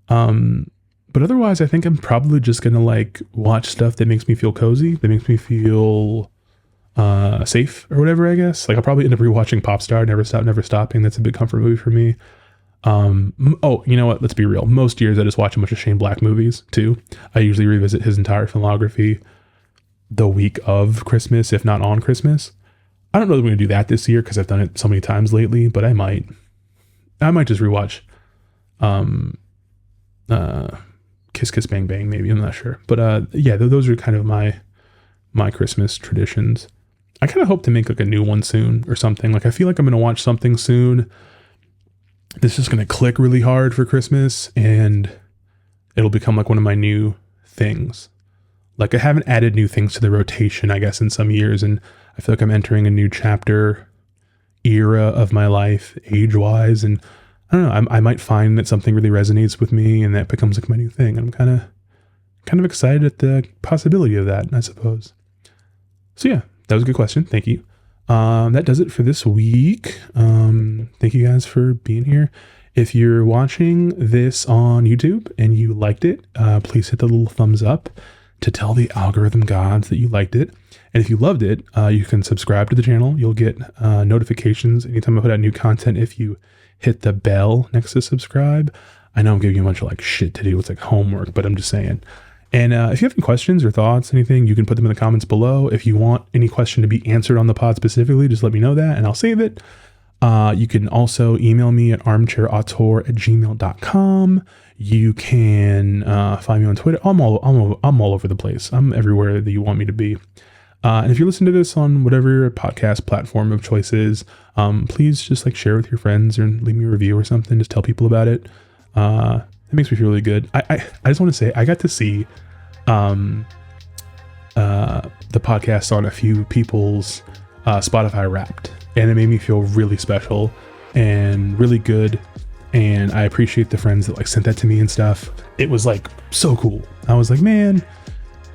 But otherwise, I think I'm probably just going to like watch stuff that makes me feel cozy, that makes me feel safe or whatever, I guess. Like I'll probably end up rewatching Popstar, Never Stop, Never Stopping. That's a big comfort movie for me. Oh, you know what? Let's be real. Most years I just watch a bunch of Shane Black movies too. I usually revisit his entire filmography the week of Christmas, if not on Christmas. I don't know that I'm going to do that this year because I've done it so many times lately, but I might just rewatch Kiss Kiss Bang Bang, maybe. I'm not sure. But yeah, those are kind of my Christmas traditions. I kind of hope to make like a new one soon or something. Like I feel like I'm going to watch something soon. This is going to click really hard for Christmas, and it'll become like one of my new things. Like I haven't added new things to the rotation, I guess, in some years, and I feel like I'm entering a new chapter era of my life, age-wise, and I don't know, I might find that something really resonates with me, and that becomes like my new thing. I'm kind of excited at the possibility of that, I suppose. So yeah, that was a good question. Thank you. That does it for this week. Thank you guys for being here. If you're watching this on YouTube and you liked it, please hit the little thumbs up to tell the algorithm gods that you liked it. And if you loved it, you can subscribe to the channel. You'll get notifications anytime I put out new content if you hit the bell next to subscribe. I know I'm giving you a bunch of like shit to do. It's like homework, but I'm just saying. And if you have any questions or thoughts, anything, you can put them in the comments below. If you want any question to be answered on the pod specifically, just let me know that and I'll save it. You can also email me at armchairauteur@gmail.com. You can find me on Twitter. I'm all over the place. I'm everywhere that you want me to be. And if you listen to this on whatever your podcast platform of choice is, please just like share with your friends or leave me a review or something. Just tell people about it. It makes me feel really good. I just want to say I got to see the podcast on a few people's Spotify Wrapped, and it made me feel really special and really good. And I appreciate the friends that like sent that to me and stuff. It was like so cool. I was like, man,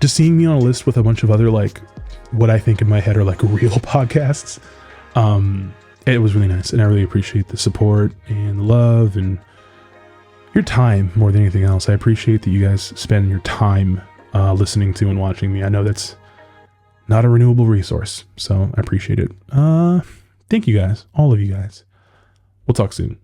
just seeing me on a list with a bunch of other like what I think in my head are like real podcasts. It was really nice, and I really appreciate the support and the love and your time more than anything else. I appreciate that you guys spend your time listening to and watching me. I know that's not a renewable resource, so I appreciate it. Thank you guys, all of you guys. We'll talk soon.